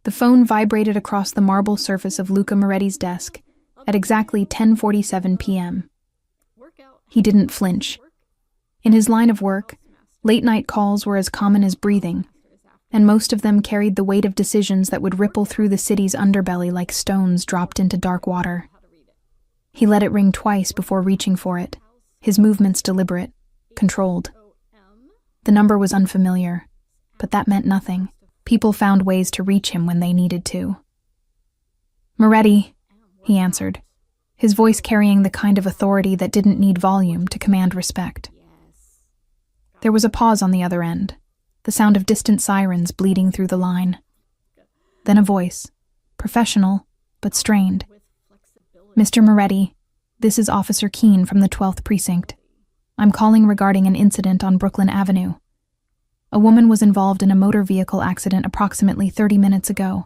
The phone vibrated across the marble surface of Luca Moretti's desk at exactly 10:47 p.m. He didn't flinch. In his line of work, late-night calls were as common as breathing, and most of them carried the weight of decisions that would ripple through the city's underbelly like stones dropped into dark water. He let it ring twice before reaching for it, his movements deliberate, controlled. The number was unfamiliar, but that meant nothing. People found ways to reach him when they needed to. "Moretti," he answered, his voice carrying the kind of authority that didn't need volume to command respect. There was a pause on the other end, the sound of distant sirens bleeding through the line. Then a voice, professional but strained. "Mr. Moretti, this is Officer Keene from the 12th Precinct. I'm calling regarding an incident on Brooklyn Avenue. A woman was involved in a motor vehicle accident approximately 30 minutes ago.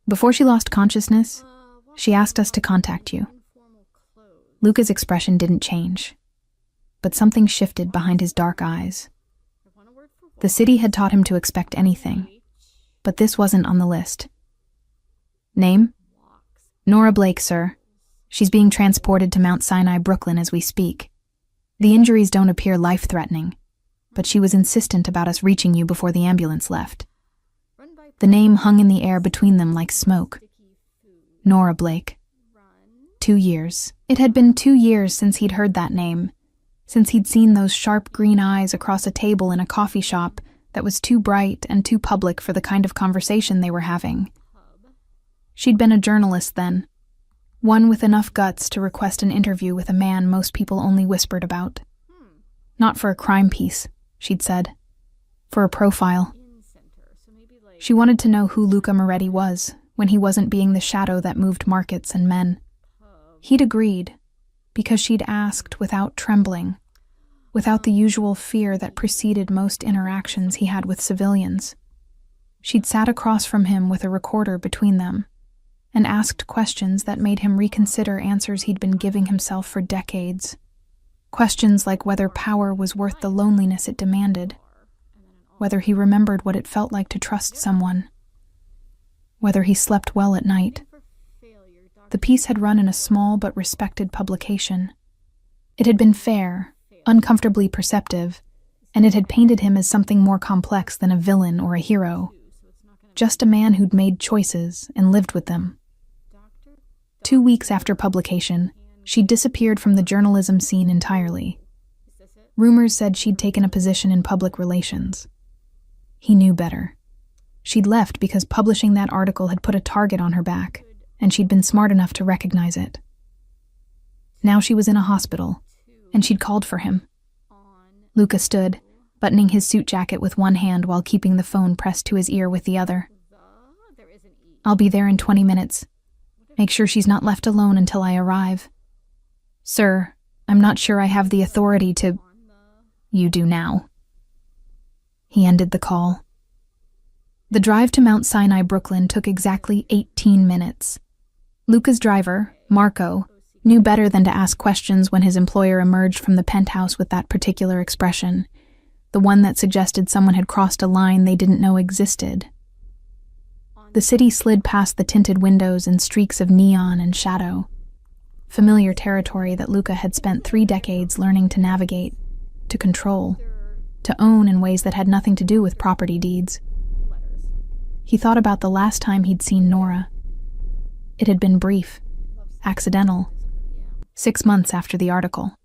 Before she lost consciousness, she asked us to contact you." Luca's expression didn't change, but something shifted behind his dark eyes. The city had taught him to expect anything, but this wasn't on the list. "Name?" "Nora Blake, sir. She's being transported to Mount Sinai, Brooklyn as we speak. The injuries don't appear life-threatening, but she was insistent about us reaching you before the ambulance left." The name hung in the air between them like smoke. Nora Blake. 2 years. It had been 2 years since he'd heard that name, since he'd seen those sharp green eyes across a table in a coffee shop that was too bright and too public for the kind of conversation they were having. She'd been a journalist then, one with enough guts to request an interview with a man most people only whispered about. Not for a crime piece, she'd said. For a profile. She wanted to know who Luca Moretti was when he wasn't being the shadow that moved markets and men. He'd agreed, because she'd asked without trembling, without the usual fear that preceded most interactions he had with civilians. She'd sat across from him with a recorder between them, and asked questions that made him reconsider answers he'd been giving himself for decades. Questions like whether power was worth the loneliness it demanded, whether he remembered what it felt like to trust someone, whether he slept well at night. The piece had run in a small but respected publication. It had been fair, uncomfortably perceptive, and it had painted him as something more complex than a villain or a hero, just a man who'd made choices and lived with them. 2 weeks after publication, she'd disappeared from the journalism scene entirely. Rumors said she'd taken a position in public relations. He knew better. She'd left because publishing that article had put a target on her back, and she'd been smart enough to recognize it. Now she was in a hospital, and she'd called for him. Luca stood, buttoning his suit jacket with one hand while keeping the phone pressed to his ear with the other. "I'll be there in 20 minutes. Make sure she's not left alone until I arrive." "Sir, I'm not sure I have the authority to—" "You do now." He ended the call. The drive to Mount Sinai, Brooklyn took exactly 18 minutes. Luca's driver, Marco, knew better than to ask questions when his employer emerged from the penthouse with that particular expression, the one that suggested someone had crossed a line they didn't know existed. The city slid past the tinted windows in streaks of neon and shadow, familiar territory that Luca had spent 3 decades learning to navigate, to control, to own in ways that had nothing to do with property deeds. He thought about the last time he'd seen Nora. It had been brief, accidental, 6 months after the article.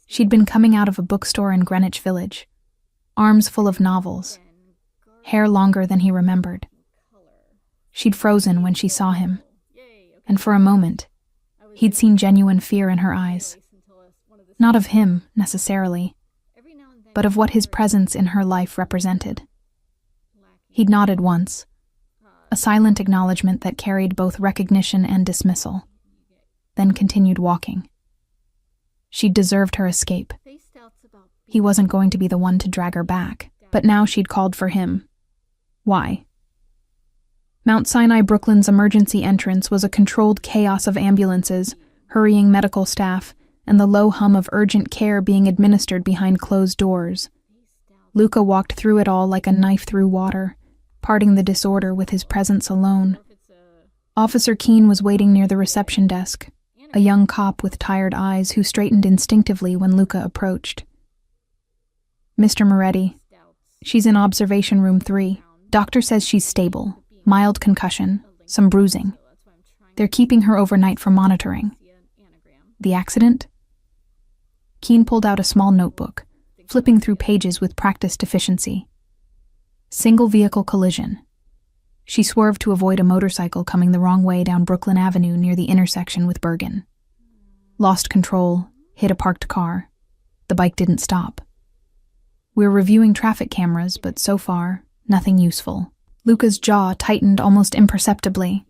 She'd been coming out of a bookstore in Greenwich Village, arms full of novels, hair longer than he remembered. She'd frozen when she saw him, and for a moment, he'd seen genuine fear in her eyes. Not of him, necessarily, but of what his presence in her life represented. He'd nodded once, a silent acknowledgement that carried both recognition and dismissal, then continued walking. She'd deserved her escape. He wasn't going to be the one to drag her back, but now she'd called for him. Why? Mount Sinai, Brooklyn's emergency entrance was a controlled chaos of ambulances, hurrying medical staff, and the low hum of urgent care being administered behind closed doors. Luca walked through it all like a knife through water, parting the disorder with his presence alone. Officer Keene was waiting near the reception desk, a young cop with tired eyes who straightened instinctively when Luca approached. "Mr. Moretti, she's in observation room 3. Doctor says she's stable, mild concussion, some bruising. They're keeping her overnight for monitoring." "The accident?" Keene pulled out a small notebook, flipping through pages with practiced efficiency. "Single vehicle collision. She swerved to avoid a motorcycle coming the wrong way down Brooklyn Avenue near the intersection with Bergen. Lost control, hit a parked car. The bike didn't stop. We're reviewing traffic cameras, but so far, nothing useful." Luca's jaw tightened almost imperceptibly.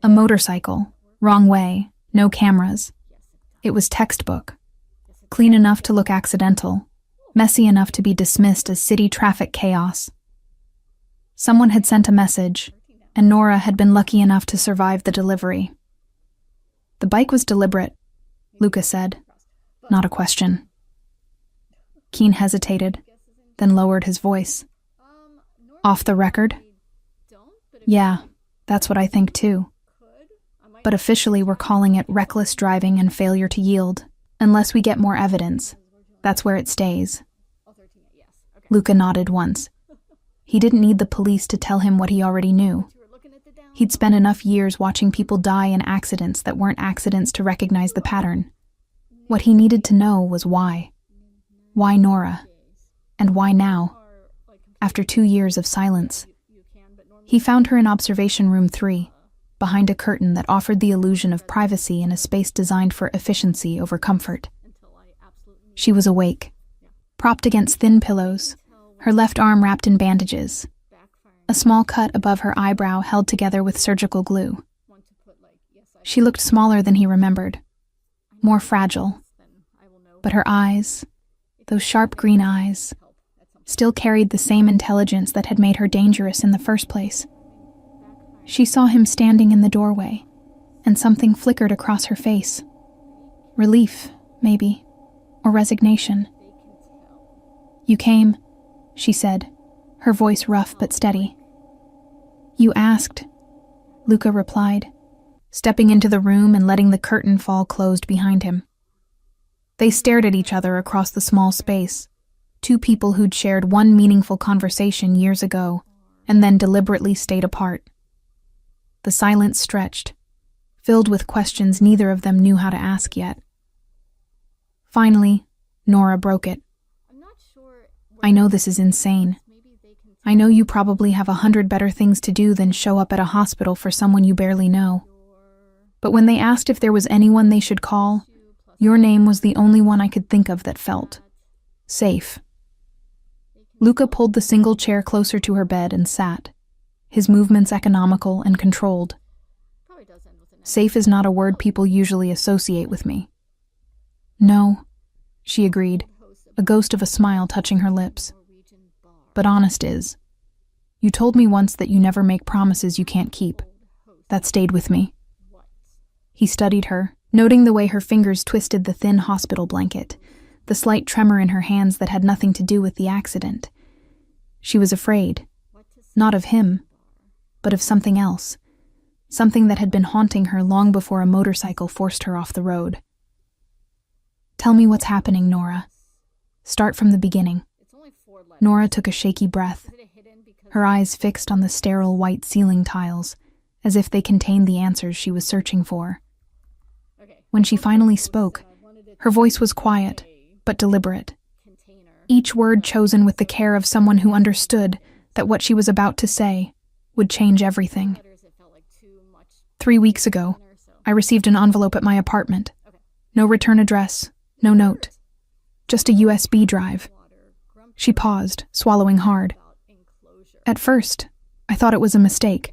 A motorcycle, wrong way, no cameras. It was textbook. Clean enough to look accidental, messy enough to be dismissed as city traffic chaos. Someone had sent a message, and Nora had been lucky enough to survive the delivery. "The bike was deliberate," Luca said. "Not a question." Keene hesitated, then lowered his voice. "Off the record?" "Yeah, that's what I think too. But officially we're calling it reckless driving and failure to yield. Unless we get more evidence, that's where it stays." Luca nodded once. He didn't need the police to tell him what he already knew. He'd spent enough years watching people die in accidents that weren't accidents to recognize the pattern. What he needed to know was why. Why Nora? And why now? After 2 years of silence. He found her in observation room 3, behind a curtain that offered the illusion of privacy in a space designed for efficiency over comfort. She was awake, propped against thin pillows, her left arm wrapped in bandages, a small cut above her eyebrow held together with surgical glue. She looked smaller than he remembered, more fragile, but her eyes, those sharp green eyes, still carried the same intelligence that had made her dangerous in the first place. She saw him standing in the doorway, and something flickered across her face. Relief, maybe, or resignation. "You came," she said, her voice rough but steady. "You asked," Luca replied, stepping into the room and letting the curtain fall closed behind him. They stared at each other across the small space, two people who'd shared one meaningful conversation years ago, and then deliberately stayed apart. The silence stretched, filled with questions neither of them knew how to ask yet. Finally, Nora broke it. "I know this is insane. I know you probably have 100 better things to do than show up at a hospital for someone you barely know. But when they asked if there was anyone they should call, your name was the only one I could think of that felt safe." Luca pulled the single chair closer to her bed and sat, his movements economical and controlled. "Safe is not a word people usually associate with me." "No," she agreed, a ghost of a smile touching her lips. "But honest is. You told me once that you never make promises you can't keep. That stayed with me." He studied her, noting the way her fingers twisted the thin hospital blanket, the slight tremor in her hands that had nothing to do with the accident. She was afraid, not of him, but of something else, something that had been haunting her long before a motorcycle forced her off the road. "Tell me what's happening, Nora. Start from the beginning." Nora took a shaky breath, her eyes fixed on the sterile white ceiling tiles, as if they contained the answers she was searching for. When she finally spoke, her voice was quiet, but deliberate. Each word chosen with the care of someone who understood that what she was about to say would change everything. 3 weeks ago, I received an envelope at my apartment. No return address, no note. Just a USB drive. She paused, swallowing hard. At first, I thought it was a mistake.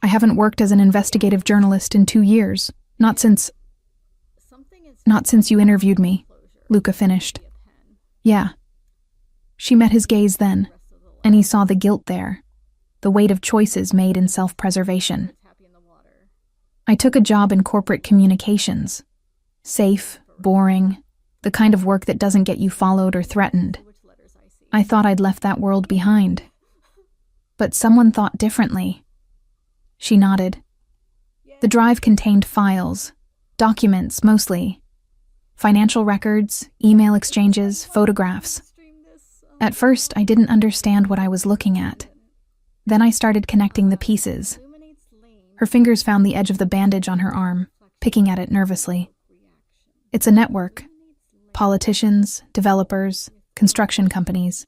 I haven't worked as an investigative journalist in 2 years, not since you interviewed me, Luca finished. Yeah. She met his gaze then, and he saw the guilt there, the weight of choices made in self-preservation. I took a job in corporate communications. Safe, boring, the kind of work that doesn't get you followed or threatened. I thought I'd left that world behind. But someone thought differently. She nodded. The drive contained files, documents mostly, financial records, email exchanges, photographs. At first, I didn't understand what I was looking at. Then I started connecting the pieces. Her fingers found the edge of the bandage on her arm, picking at it nervously. It's a network. Politicians, developers, construction companies.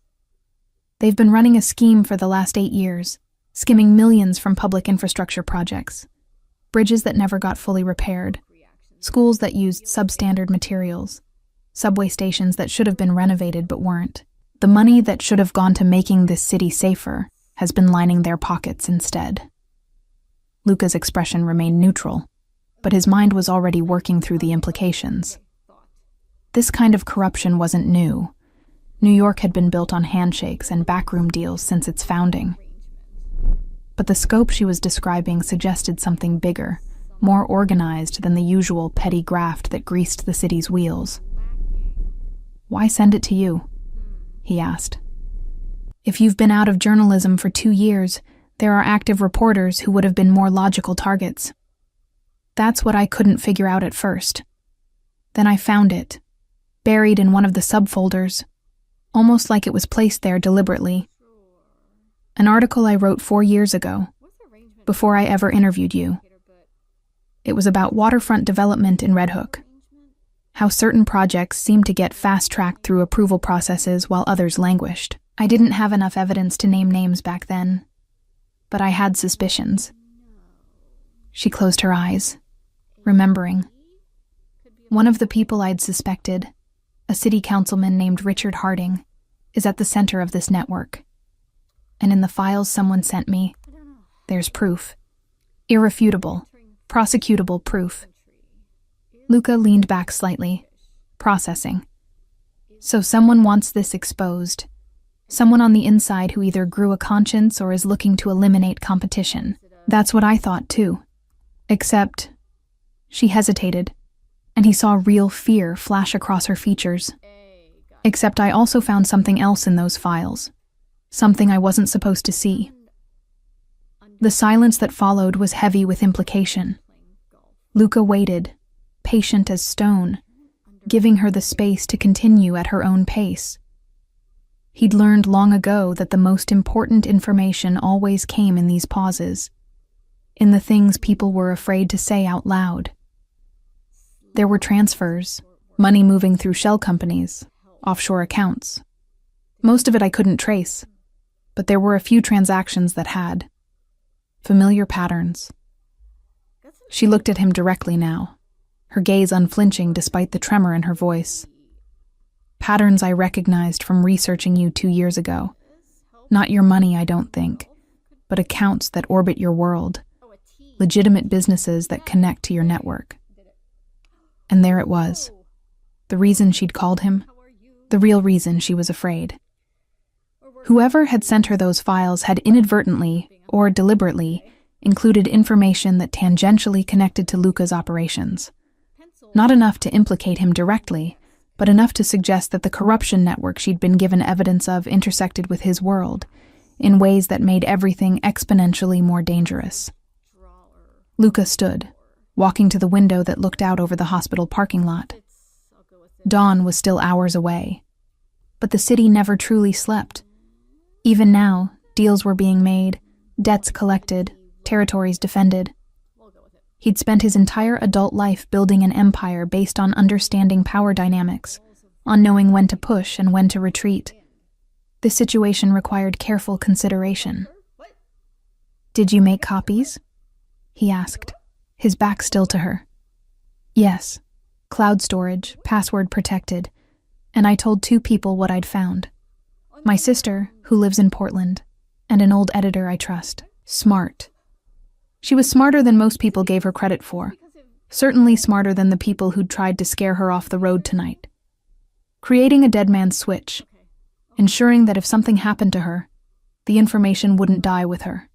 They've been running a scheme for the last 8 years, skimming millions from public infrastructure projects. Bridges that never got fully repaired, schools that used substandard materials, subway stations that should have been renovated but weren't. The money that should have gone to making this city safer has been lining their pockets instead. Luca's expression remained neutral, but his mind was already working through the implications. This kind of corruption wasn't new. New York had been built on handshakes and backroom deals since its founding. But the scope she was describing suggested something bigger, more organized than the usual petty graft that greased the city's wheels. "Why send it to you?" he asked. "If you've been out of journalism for 2 years, there are active reporters who would have been more logical targets." That's what I couldn't figure out at first. Then I found it, buried in one of the subfolders, almost like it was placed there deliberately. An article I wrote 4 years ago, before I ever interviewed you. It was about waterfront development in Red Hook, how certain projects seemed to get fast-tracked through approval processes while others languished. I didn't have enough evidence to name names back then, but I had suspicions. She closed her eyes, remembering. One of the people I'd suspected, a city councilman named Richard Harding, is at the center of this network. And in the files someone sent me, there's proof. Irrefutable, prosecutable proof. Luca leaned back slightly, processing. So someone wants this exposed. Someone on the inside who either grew a conscience or is looking to eliminate competition. That's what I thought too. Except, she hesitated, and he saw real fear flash across her features. Except I also found something else in those files. Something I wasn't supposed to see. The silence that followed was heavy with implication. Luca waited, patient as stone, giving her the space to continue at her own pace. He'd learned long ago that the most important information always came in these pauses, in the things people were afraid to say out loud. There were transfers, money moving through shell companies, offshore accounts. Most of it I couldn't trace, but there were a few transactions that had. Familiar patterns. She looked at him directly now, her gaze unflinching despite the tremor in her voice. Patterns I recognized from researching you 2 years ago. Not your money, I don't think, but accounts that orbit your world. Legitimate businesses that connect to your network. And there it was. The reason she'd called him. The real reason she was afraid. Whoever had sent her those files had inadvertently, or deliberately, included information that tangentially connected to Luca's operations. Not enough to implicate him directly, but enough to suggest that the corruption network she'd been given evidence of intersected with his world, in ways that made everything exponentially more dangerous. Luca stood, walking to the window that looked out over the hospital parking lot. Dawn was still hours away, but the city never truly slept. Even now, deals were being made, debts collected, territories defended. He'd spent his entire adult life building an empire based on understanding power dynamics, on knowing when to push and when to retreat. This situation required careful consideration. "Did you make copies?" he asked, his back still to her. "Yes. Cloud storage, password protected, and I told 2 people what I'd found. My sister, who lives in Portland, and an old editor I trust. Smart. She was smarter than most people gave her credit for. Certainly smarter than the people who'd tried to scare her off the road tonight. Creating a dead man's switch, ensuring that if something happened to her, the information wouldn't die with her.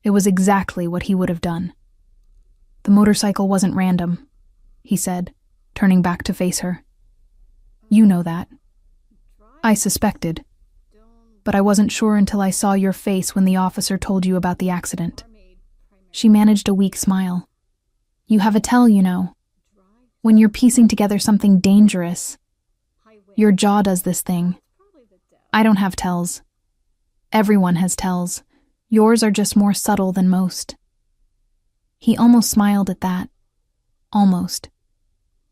It was exactly what he would have done. The motorcycle wasn't random," he said, turning back to face her. "You know that." "I suspected." but I wasn't sure until I saw your face when the officer told you about the accident." She managed a weak smile. "You have a tell, you know. When you're piecing together something dangerous, your jaw does this thing. I don't have tells. Everyone has tells. Yours are just more subtle than most." He almost smiled at that. Almost.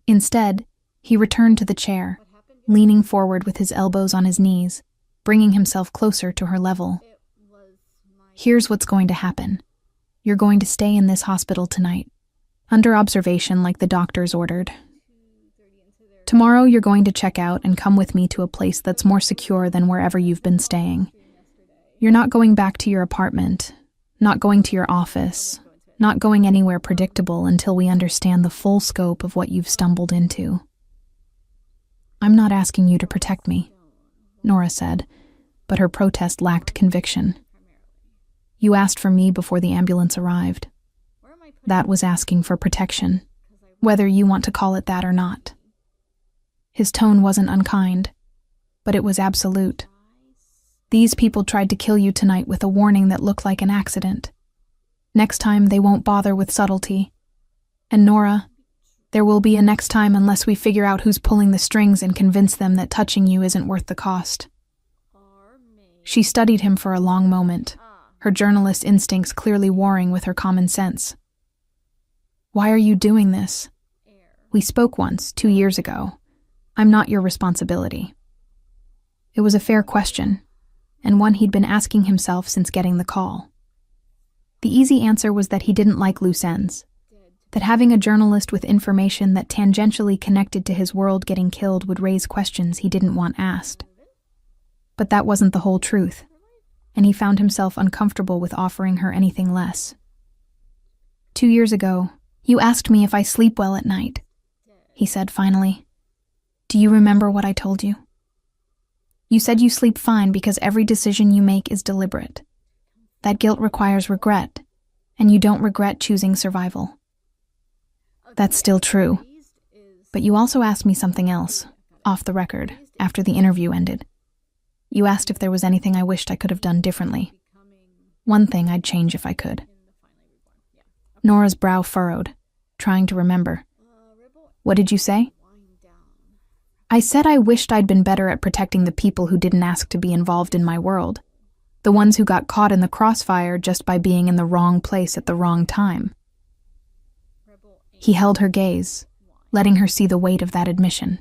Instead, he returned to the chair, leaning forward with his elbows on his knees, bringing himself closer to her level. "Here's what's going to happen. You're going to stay in this hospital tonight, under observation like the doctors ordered. Tomorrow you're going to check out and come with me to a place that's more secure than wherever you've been staying. You're not going back to your apartment, not going to your office, not going anywhere predictable until we understand the full scope of what you've stumbled into." "I'm not asking you to protect me," Nora said, but her protest lacked conviction. "You asked for me before the ambulance arrived. That was asking for protection, whether you want to call it that or not." His tone wasn't unkind, but it was absolute. "These people tried to kill you tonight with a warning that looked like an accident. Next time they won't bother with subtlety. And Nora, there will be a next time unless we figure out who's pulling the strings and convince them that touching you isn't worth the cost." She studied him for a long moment, her journalist instincts clearly warring with her common sense. "Why are you doing this? We spoke once, 2 years ago. I'm not your responsibility." It was a fair question, and one he'd been asking himself since getting the call. The easy answer was that he didn't like loose ends, that having a journalist with information that tangentially connected to his world getting killed would raise questions he didn't want asked. But that wasn't the whole truth, and he found himself uncomfortable with offering her anything less. 2 years ago, you asked me if I sleep well at night," he said finally. "Do you remember what I told you? You said you sleep fine because every decision you make is deliberate. That guilt requires regret, and you don't regret choosing survival. That's still true. But you also asked me something else, off the record, after the interview ended. You asked if there was anything I wished I could have done differently. One thing I'd change if I could." Nora's brow furrowed, trying to remember. "What did you say?" "I said I wished I'd been better at protecting the people who didn't ask to be involved in my world. The ones who got caught in the crossfire just by being in the wrong place at the wrong time." He held her gaze, letting her see the weight of that admission.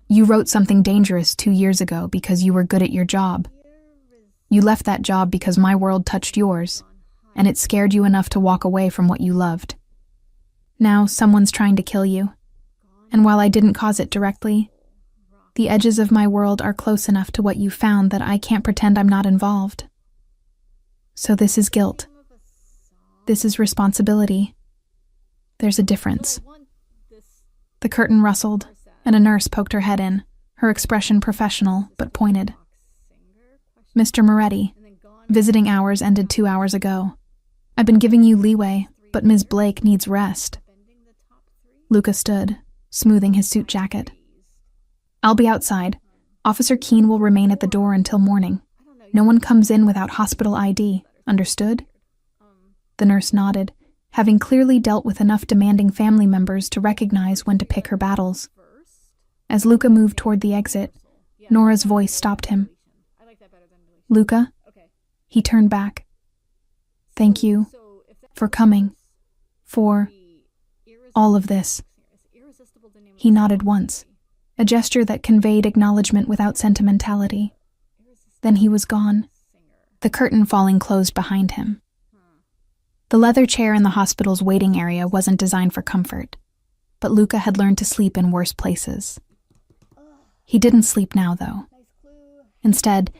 "You wrote something dangerous 2 years ago because you were good at your job. You left that job because my world touched yours, and it scared you enough to walk away from what you loved. Now someone's trying to kill you, and while I didn't cause it directly, the edges of my world are close enough to what you found that I can't pretend I'm not involved. So this is guilt. This is responsibility. There's a difference." The curtain rustled, and a nurse poked her head in, her expression professional but pointed. "Mr. Moretti, visiting hours ended 2 hours ago. I've been giving you leeway, but Ms. Blake needs rest." Luca stood, smoothing his suit jacket. "I'll be outside. Officer Keene will remain at the door until morning. No one comes in without hospital ID, understood?" The nurse nodded, having clearly dealt with enough demanding family members to recognize when to pick her battles. As Luca moved toward the exit, Nora's voice stopped him. "Luca?" He turned back. "Thank you for coming, for all of this." He nodded once, a gesture that conveyed acknowledgement without sentimentality. Then he was gone, the curtain falling closed behind him. The leather chair in the hospital's waiting area wasn't designed for comfort, but Luca had learned to sleep in worse places. He didn't sleep now, though. Instead,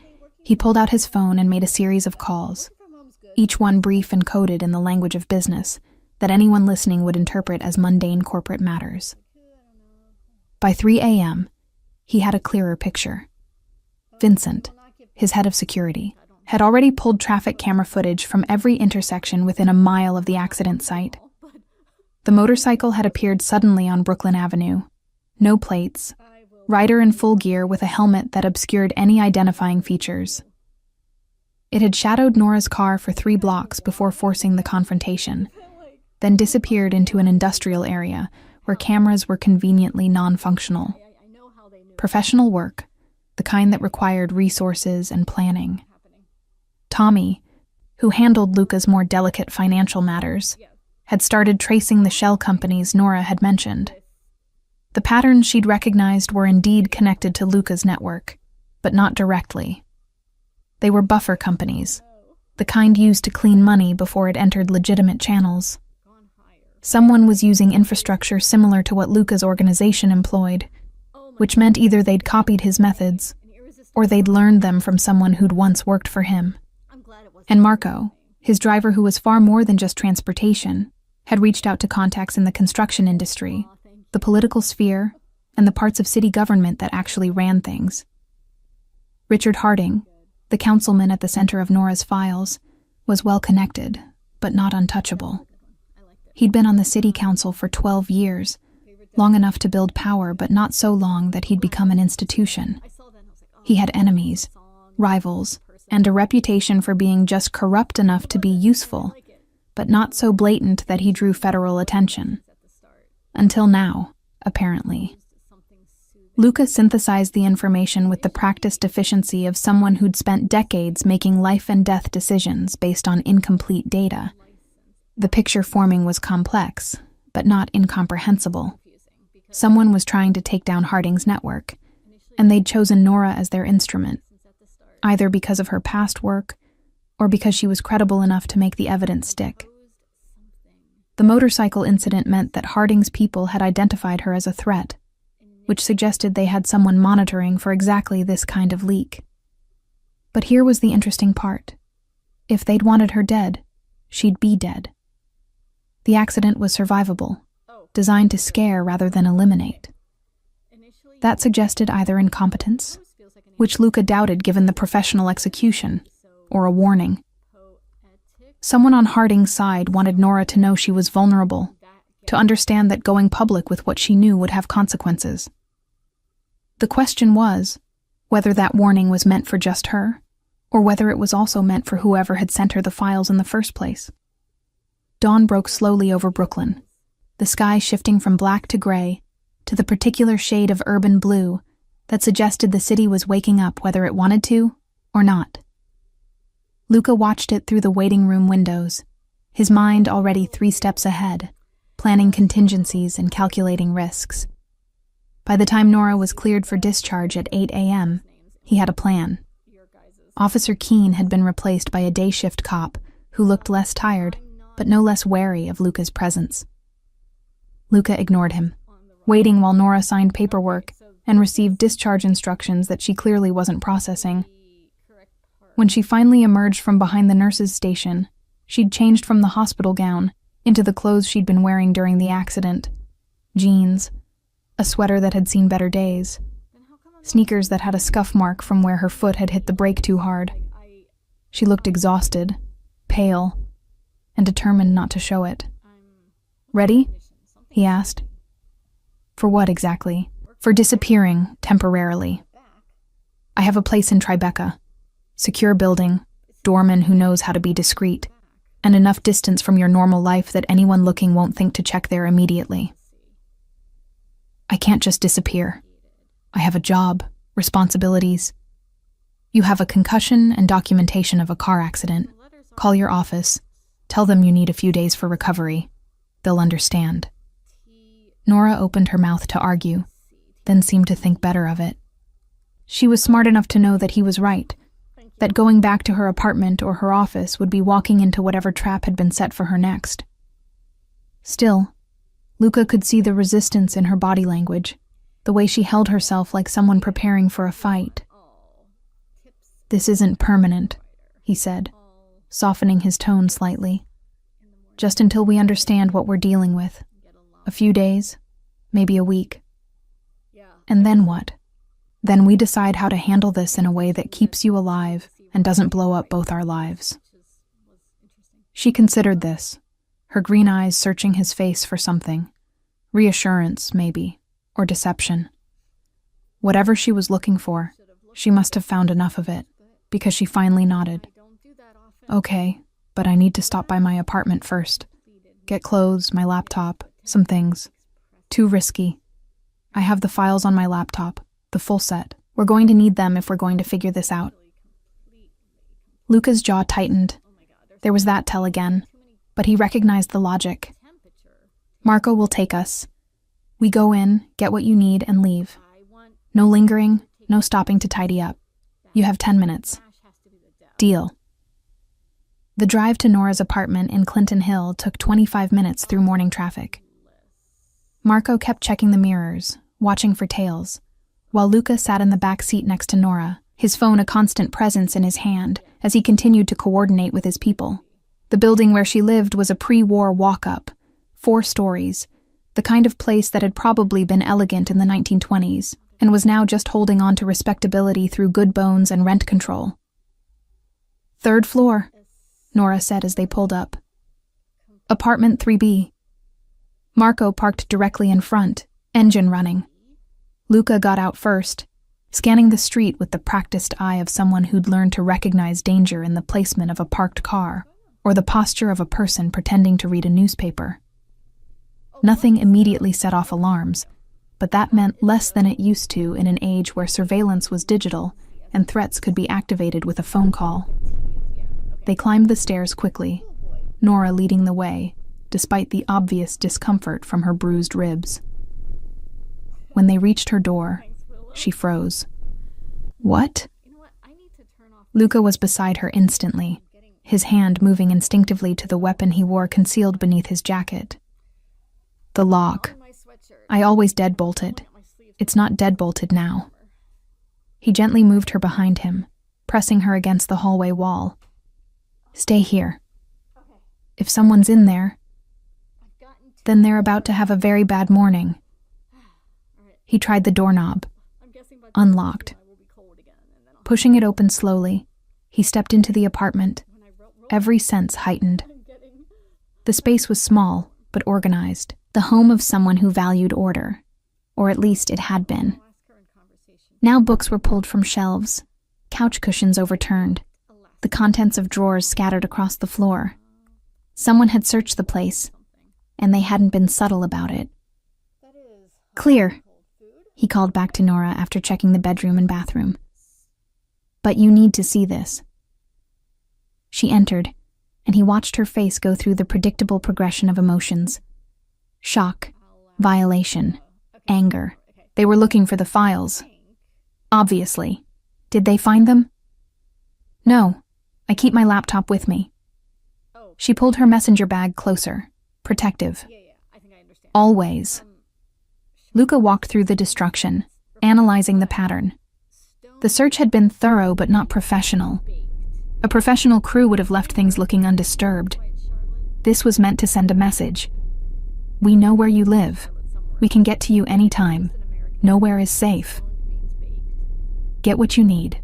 he pulled out his phone and made a series of calls, each one brief and coded in the language of business that anyone listening would interpret as mundane corporate matters. By 3 a.m., he had a clearer picture. Vincent, his head of security, had already pulled traffic camera footage from every intersection within a mile of the accident site. The motorcycle had appeared suddenly on Brooklyn Avenue. No plates, rider in full gear with a helmet that obscured any identifying features. It had shadowed Nora's car for 3 blocks before forcing the confrontation, then disappeared into an industrial area where cameras were conveniently non-functional. Professional work, the kind that required resources and planning. Tommy, who handled Luca's more delicate financial matters, had started tracing the shell companies Nora had mentioned. The patterns she'd recognized were indeed connected to Luca's network, but not directly. They were buffer companies, the kind used to clean money before it entered legitimate channels. Someone was using infrastructure similar to what Luca's organization employed, which meant either they'd copied his methods, or they'd learned them from someone who'd once worked for him. And Marco, his driver who was far more than just transportation, had reached out to contacts in the construction industry, the political sphere, and the parts of city government that actually ran things. Richard Harding, the councilman at the center of Nora's files, was well connected, but not untouchable. He'd been on the city council for 12 years, long enough to build power, but not so long that he'd become an institution. He had enemies, rivals, and a reputation for being just corrupt enough to be useful, but not so blatant that he drew federal attention. Until now, apparently. Luca synthesized the information with the practiced efficiency of someone who'd spent decades making life-and-death decisions based on incomplete data. The picture forming was complex, but not incomprehensible. Someone was trying to take down Harding's network, and they'd chosen Nora as their instrument, either because of her past work or because she was credible enough to make the evidence stick. The motorcycle incident meant that Harding's people had identified her as a threat, which suggested they had someone monitoring for exactly this kind of leak. But here was the interesting part. If they'd wanted her dead, she'd be dead. The accident was survivable, designed to scare rather than eliminate. That suggested either incompetence, which Luca doubted given the professional execution, or a warning. Someone on Harding's side wanted Nora to know she was vulnerable, to understand that going public with what she knew would have consequences. The question was whether that warning was meant for just her, or whether it was also meant for whoever had sent her the files in the first place. Dawn broke slowly over Brooklyn, the sky shifting from black to gray to the particular shade of urban blue that suggested the city was waking up whether it wanted to or not. Luca watched it through the waiting room windows, his mind already 3 steps ahead, planning contingencies and calculating risks. By the time Nora was cleared for discharge at 8 a.m., he had a plan. Officer Keene had been replaced by a day shift cop who looked less tired, but no less wary of Luca's presence. Luca ignored him, waiting while Nora signed paperwork and received discharge instructions that she clearly wasn't processing. When she finally emerged from behind the nurse's station, she'd changed from the hospital gown into the clothes she'd been wearing during the accident. Jeans, a sweater that had seen better days, sneakers that had a scuff mark from where her foot had hit the brake too hard. She looked exhausted, pale, and determined not to show it. "Ready?" he asked. "For what exactly?" "For disappearing, temporarily. I have a place in Tribeca. Secure building, doorman who knows how to be discreet, and enough distance from your normal life that anyone looking won't think to check there immediately. I can't just disappear. I have a job, responsibilities. You have a concussion and documentation of a car accident. Call your office. Tell them you need a few days for recovery. They'll understand." Nora opened her mouth to argue, then seemed to think better of it. She was smart enough to know that he was right, that going back to her apartment or her office would be walking into whatever trap had been set for her next. Still, Luca could see the resistance in her body language, the way she held herself like someone preparing for a fight. "This isn't permanent," he said, softening his tone slightly. "Just until we understand what we're dealing with. A few days, maybe a week. And then what? Then we decide how to handle this in a way that keeps you alive and doesn't blow up both our lives." She considered this, her green eyes searching his face for something. Reassurance, maybe, or deception. Whatever she was looking for, she must have found enough of it, because she finally nodded. Okay, but I need to stop by my apartment first. Get clothes, my laptop, some things. Too risky. I have the files on my laptop, the full set. We're going to need them if we're going to figure this out. Luca's jaw tightened. There was that tell again, but he recognized the logic. Marco will take us. We go in, get what you need, and leave. No lingering, no stopping to tidy up. You have 10 minutes. Deal. The drive to Nora's apartment in Clinton Hill took 25 minutes through morning traffic. Marco kept checking the mirrors, watching for tails, while Luca sat in the back seat next to Nora, his phone a constant presence in his hand as he continued to coordinate with his people. The building where she lived was a pre-war walk-up, 4 stories, the kind of place that had probably been elegant in the 1920s and was now just holding on to respectability through good bones and rent control. "3rd floor," Nora said as they pulled up. "Apartment 3B. Marco parked directly in front, engine running. Luca got out first, scanning the street with the practiced eye of someone who'd learned to recognize danger in the placement of a parked car or the posture of a person pretending to read a newspaper. Nothing immediately set off alarms, but that meant less than it used to in an age where surveillance was digital and threats could be activated with a phone call. They climbed the stairs quickly, Nora leading the way, despite the obvious discomfort from her bruised ribs. When they reached her door, she froze. "What?" Luca was beside her instantly, his hand moving instinctively to the weapon he wore concealed beneath his jacket. "The lock. I always deadbolted. It's not deadbolted now." He gently moved her behind him, pressing her against the hallway wall. "Stay here. If someone's in there, then they're about to have a very bad morning." He tried the doorknob. Unlocked. Pushing it open slowly, he stepped into the apartment, every sense heightened. The space was small, but organized, the home of someone who valued order, or at least it had been. Now books were pulled from shelves, couch cushions overturned, the contents of drawers scattered across the floor. Someone had searched the place, and they hadn't been subtle about it. "Clear," he called back to Nora after checking the bedroom and bathroom. "But you need to see this." She entered, and he watched her face go through the predictable progression of emotions. Shock, violation, anger. They were looking for the files. Obviously. Did they find them? "No. I keep my laptop with me." She pulled her messenger bag closer, protective. "Always." Luca walked through the destruction, analyzing the pattern. The search had been thorough but not professional. A professional crew would have left things looking undisturbed. This was meant to send a message. "We know where you live. We can get to you anytime. Nowhere is safe. Get what you need.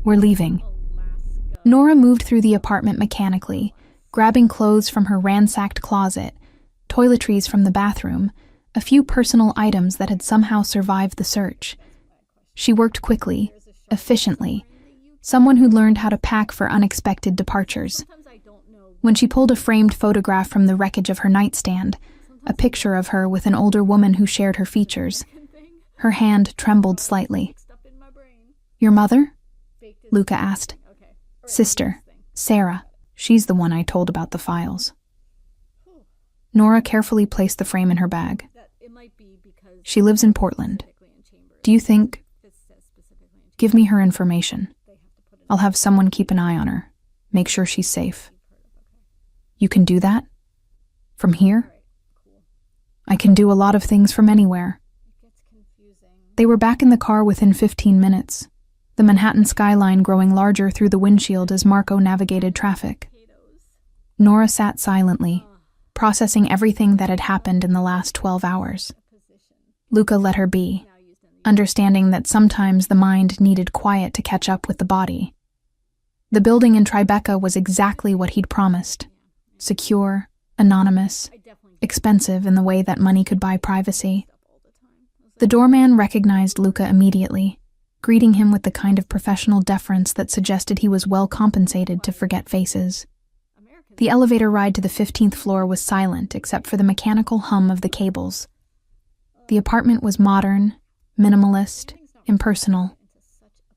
We're leaving." Nora moved through the apartment mechanically, grabbing clothes from her ransacked closet, toiletries from the bathroom, a few personal items that had somehow survived the search. She worked quickly, efficiently, someone who'd learned how to pack for unexpected departures. When she pulled a framed photograph from the wreckage of her nightstand, a picture of her with an older woman who shared her features, her hand trembled slightly. "Your mother?" Luca asked. "Sister, Sarah. She's the one I told about the files." Nora carefully placed the frame in her bag. "She lives in Portland. Do you think... Give me her information. I'll have someone keep an eye on her. Make sure she's safe." "You can do that? From here?" "I can do a lot of things from anywhere." They were back in the car within 15 minutes, the Manhattan skyline growing larger through the windshield as Marco navigated traffic. Nora sat silently, processing everything that had happened in the last 12 hours. Luca let her be, understanding that sometimes the mind needed quiet to catch up with the body. The building in Tribeca was exactly what he'd promised. Secure, anonymous, expensive in the way that money could buy privacy. The doorman recognized Luca immediately, greeting him with the kind of professional deference that suggested he was well compensated to forget faces. The elevator ride to the 15th floor was silent except for the mechanical hum of the cables. The apartment was modern, minimalist, impersonal.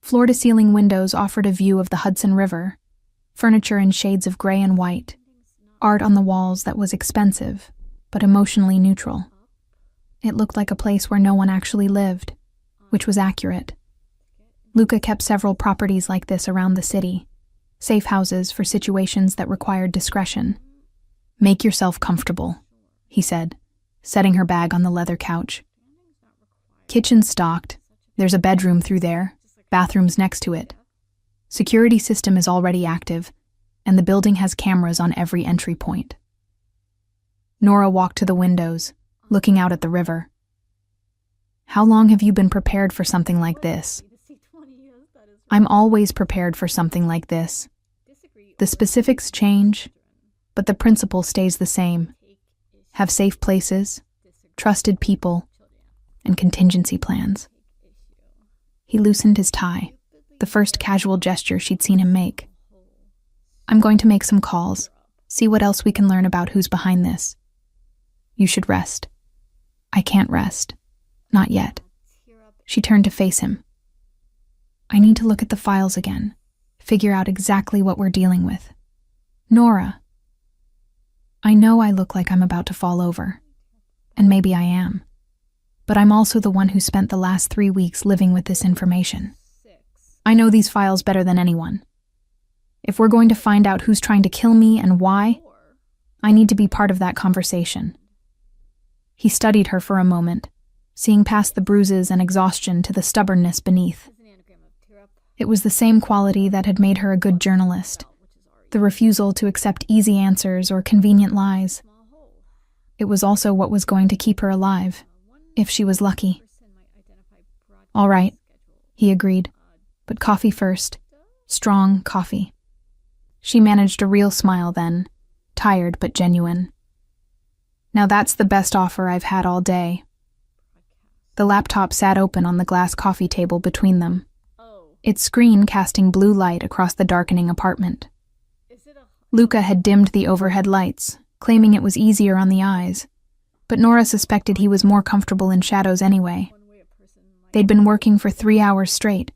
Floor-to-ceiling windows offered a view of the Hudson River, furniture in shades of gray and white, art on the walls that was expensive, but emotionally neutral. It looked like a place where no one actually lived, which was accurate. Luca kept several properties like this around the city, safe houses for situations that required discretion. "Make yourself comfortable," he said, setting her bag on the leather couch. "Kitchen stocked. There's a bedroom through there, bathrooms next to it. Security system is already active, and the building has cameras on every entry point." Nora walked to the windows, looking out at the river. "How long have you been prepared for something like this?" "I'm always prepared for something like this. The specifics change, but the principle stays the same. Have safe places, trusted people, and contingency plans." He loosened his tie, the first casual gesture she'd seen him make. "I'm going to make some calls, see what else we can learn about who's behind this. You should rest." "I can't rest. Not yet." She turned to face him. "I need to look at the files again, figure out exactly what we're dealing with." "Nora, I know I look like I'm about to fall over, and maybe I am, but I'm also the one who spent the last 3 weeks living with this information. I know these files better than anyone. If we're going to find out who's trying to kill me and why, I need to be part of that conversation." He studied her for a moment, seeing past the bruises and exhaustion to the stubbornness beneath. It was the same quality that had made her a good journalist, the refusal to accept easy answers or convenient lies. It was also what was going to keep her alive, if she was lucky. "All right," he agreed, "but coffee first. Strong coffee." She managed a real smile then, tired but genuine. "Now that's the best offer I've had all day." The laptop sat open on the glass coffee table between them, its screen casting blue light across the darkening apartment. Luca had dimmed the overhead lights, claiming it was easier on the eyes, but Nora suspected he was more comfortable in shadows anyway. They'd been working for 3 hours straight,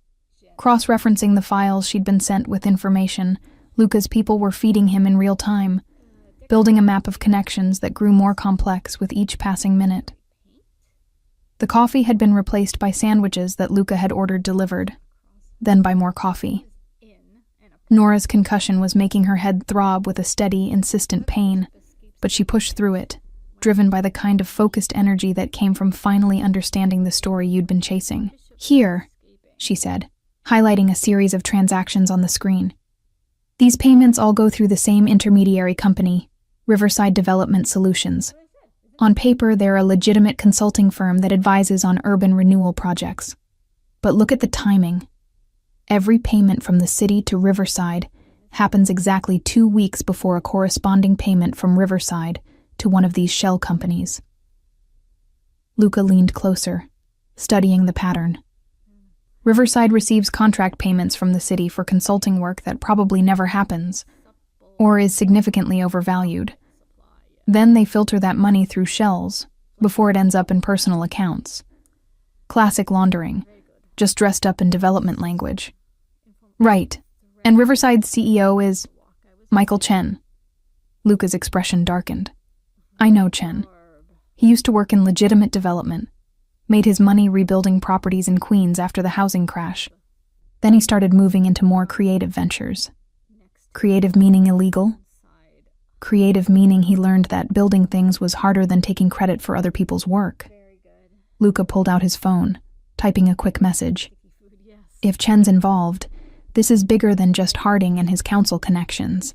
cross-referencing the files she'd been sent with information Luca's people were feeding him in real time, building a map of connections that grew more complex with each passing minute. The coffee had been replaced by sandwiches that Luca had ordered delivered, then by more coffee. Nora's concussion was making her head throb with a steady, insistent pain, but she pushed through it, driven by the kind of focused energy that came from finally understanding the story you'd been chasing. "Here," she said, highlighting a series of transactions on the screen. "These payments all go through the same intermediary company, Riverside Development Solutions. On paper, they're a legitimate consulting firm that advises on urban renewal projects. But look at the timing. Every payment from the city to Riverside happens exactly 2 weeks before a corresponding payment from Riverside to one of these shell companies." Luca leaned closer, studying the pattern. Riverside receives contract payments from the city for consulting work that probably never happens, or is significantly overvalued. Then they filter that money through shells before it ends up in personal accounts. Classic laundering, just dressed up in development language. "Right, and Riverside's CEO is Michael Chen." Luca's expression darkened. "I know Chen. He used to work in legitimate development, made his money rebuilding properties in Queens after the housing crash. Then he started moving into more creative ventures. Creative meaning illegal? Creative meaning he learned that building things was harder than taking credit for other people's work." Luca pulled out his phone, typing a quick message. "If Chen's involved, this is bigger than just Harding and his council connections.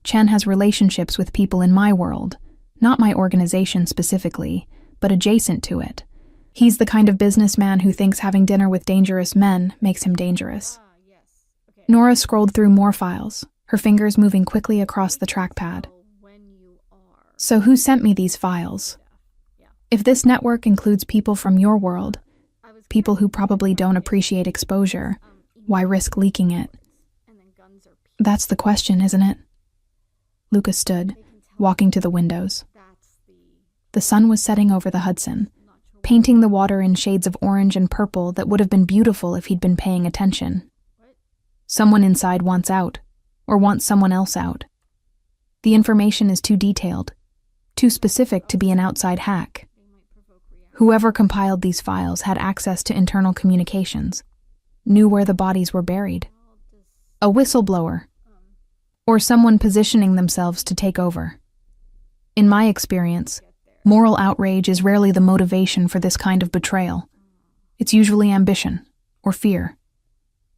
Chen has relationships with people in my world, not my organization specifically, but adjacent to it. He's the kind of businessman who thinks having dinner with dangerous men makes him dangerous." Nora scrolled through more files, her fingers moving quickly across the trackpad. "So who sent me these files?" If this network includes people from your world, people who probably don't appreciate exposure, why risk leaking it? That's the question, isn't it? Luca stood, walking to the windows. The sun was setting over the Hudson, painting the water in shades of orange and purple that would have been beautiful if he'd been paying attention. Someone inside wants out, or wants someone else out. The information is too detailed, too specific to be an outside hack. Whoever compiled these files had access to internal communications, knew where the bodies were buried. A whistleblower, or someone positioning themselves to take over. In my experience, moral outrage is rarely the motivation for this kind of betrayal. It's usually ambition, or fear.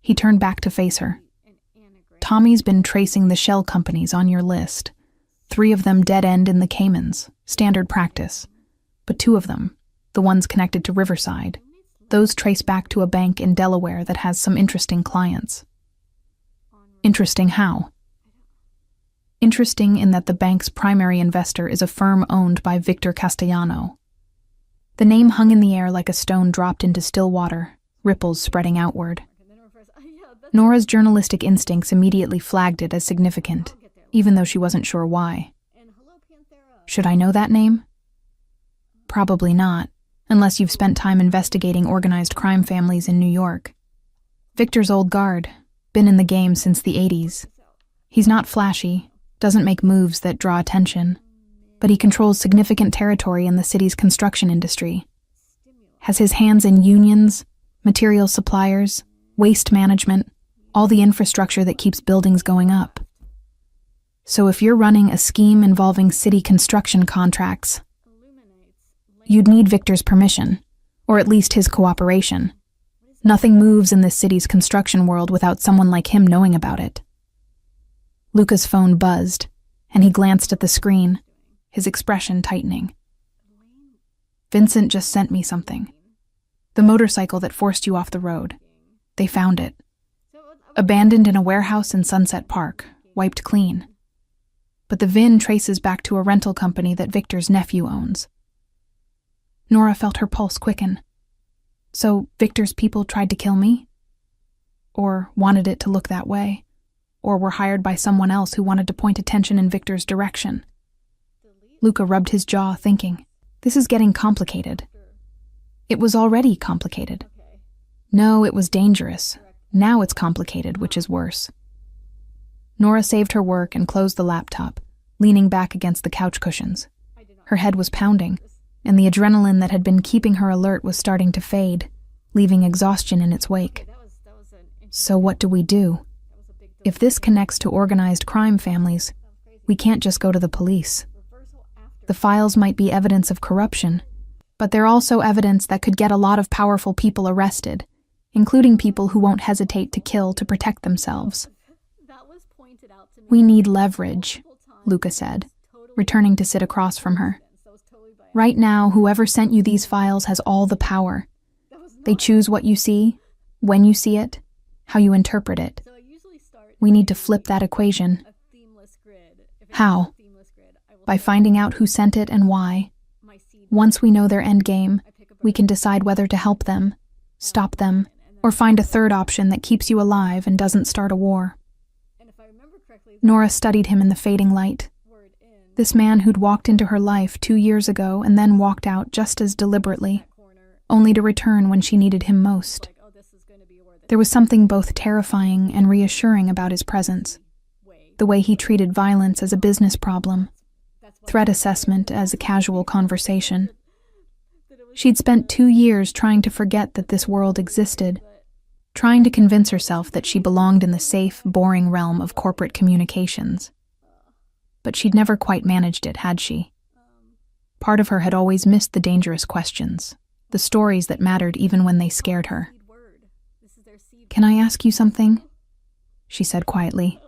He turned back to face her. Tommy's been tracing the shell companies on your list. 3 of them dead-end in the Caymans, standard practice. But 2 of them, the ones connected to Riverside, those trace back to a bank in Delaware that has some interesting clients. Interesting how? Interesting in that the bank's primary investor is a firm owned by Victor Castellano. The name hung in the air like a stone dropped into still water, ripples spreading outward. Nora's journalistic instincts immediately flagged it as significant, even though she wasn't sure why. Should I know that name? Probably not, unless you've spent time investigating organized crime families in New York. Victor's old guard, been in the game since the 80s. He's not flashy, doesn't make moves that draw attention, but he controls significant territory in the city's construction industry. Has his hands in unions, material suppliers, waste management, all the infrastructure that keeps buildings going up. So if you're running a scheme involving city construction contracts, you'd need Victor's permission, or at least his cooperation. Nothing moves in this city's construction world without someone like him knowing about it. Luca's phone buzzed, and he glanced at the screen, his expression tightening. Vincent just sent me something. The motorcycle that forced you off the road. They found it. Abandoned in a warehouse in Sunset Park, wiped clean. But the VIN traces back to a rental company that Victor's nephew owns. Nora felt her pulse quicken. So Victor's people tried to kill me? Or wanted it to look that way? Or were hired by someone else who wanted to point attention in Victor's direction? Luca rubbed his jaw, thinking, this is getting complicated. It was already complicated. No, it was dangerous. Now it's complicated, which is worse. Nora saved her work and closed the laptop, leaning back against the couch cushions. Her head was pounding, and the adrenaline that had been keeping her alert was starting to fade, leaving exhaustion in its wake. So what do we do? If this connects to organized crime families, we can't just go to the police. The files might be evidence of corruption, but they're also evidence that could get a lot of powerful people arrested, including people who won't hesitate to kill to protect themselves. We need leverage, Luca said, returning to sit across from her. Right now, whoever sent you these files has all the power. They choose what you see, when you see it, how you interpret it. We need to flip that equation. How? By finding out who sent it and why. Once we know their endgame, we can decide whether to help them, stop them, or find a third option that keeps you alive and doesn't start a war. Nora studied him in the fading light. This man who'd walked into her life 2 years ago and then walked out just as deliberately, only to return when she needed him most. There was something both terrifying and reassuring about his presence. The way he treated violence as a business problem, threat assessment as a casual conversation. She'd spent 2 years trying to forget that this world existed, trying to convince herself that she belonged in the safe, boring realm of corporate communications. But she'd never quite managed it, had she? Part of her had always missed the dangerous questions, the stories that mattered even when they scared her. Can I ask you something? She said quietly.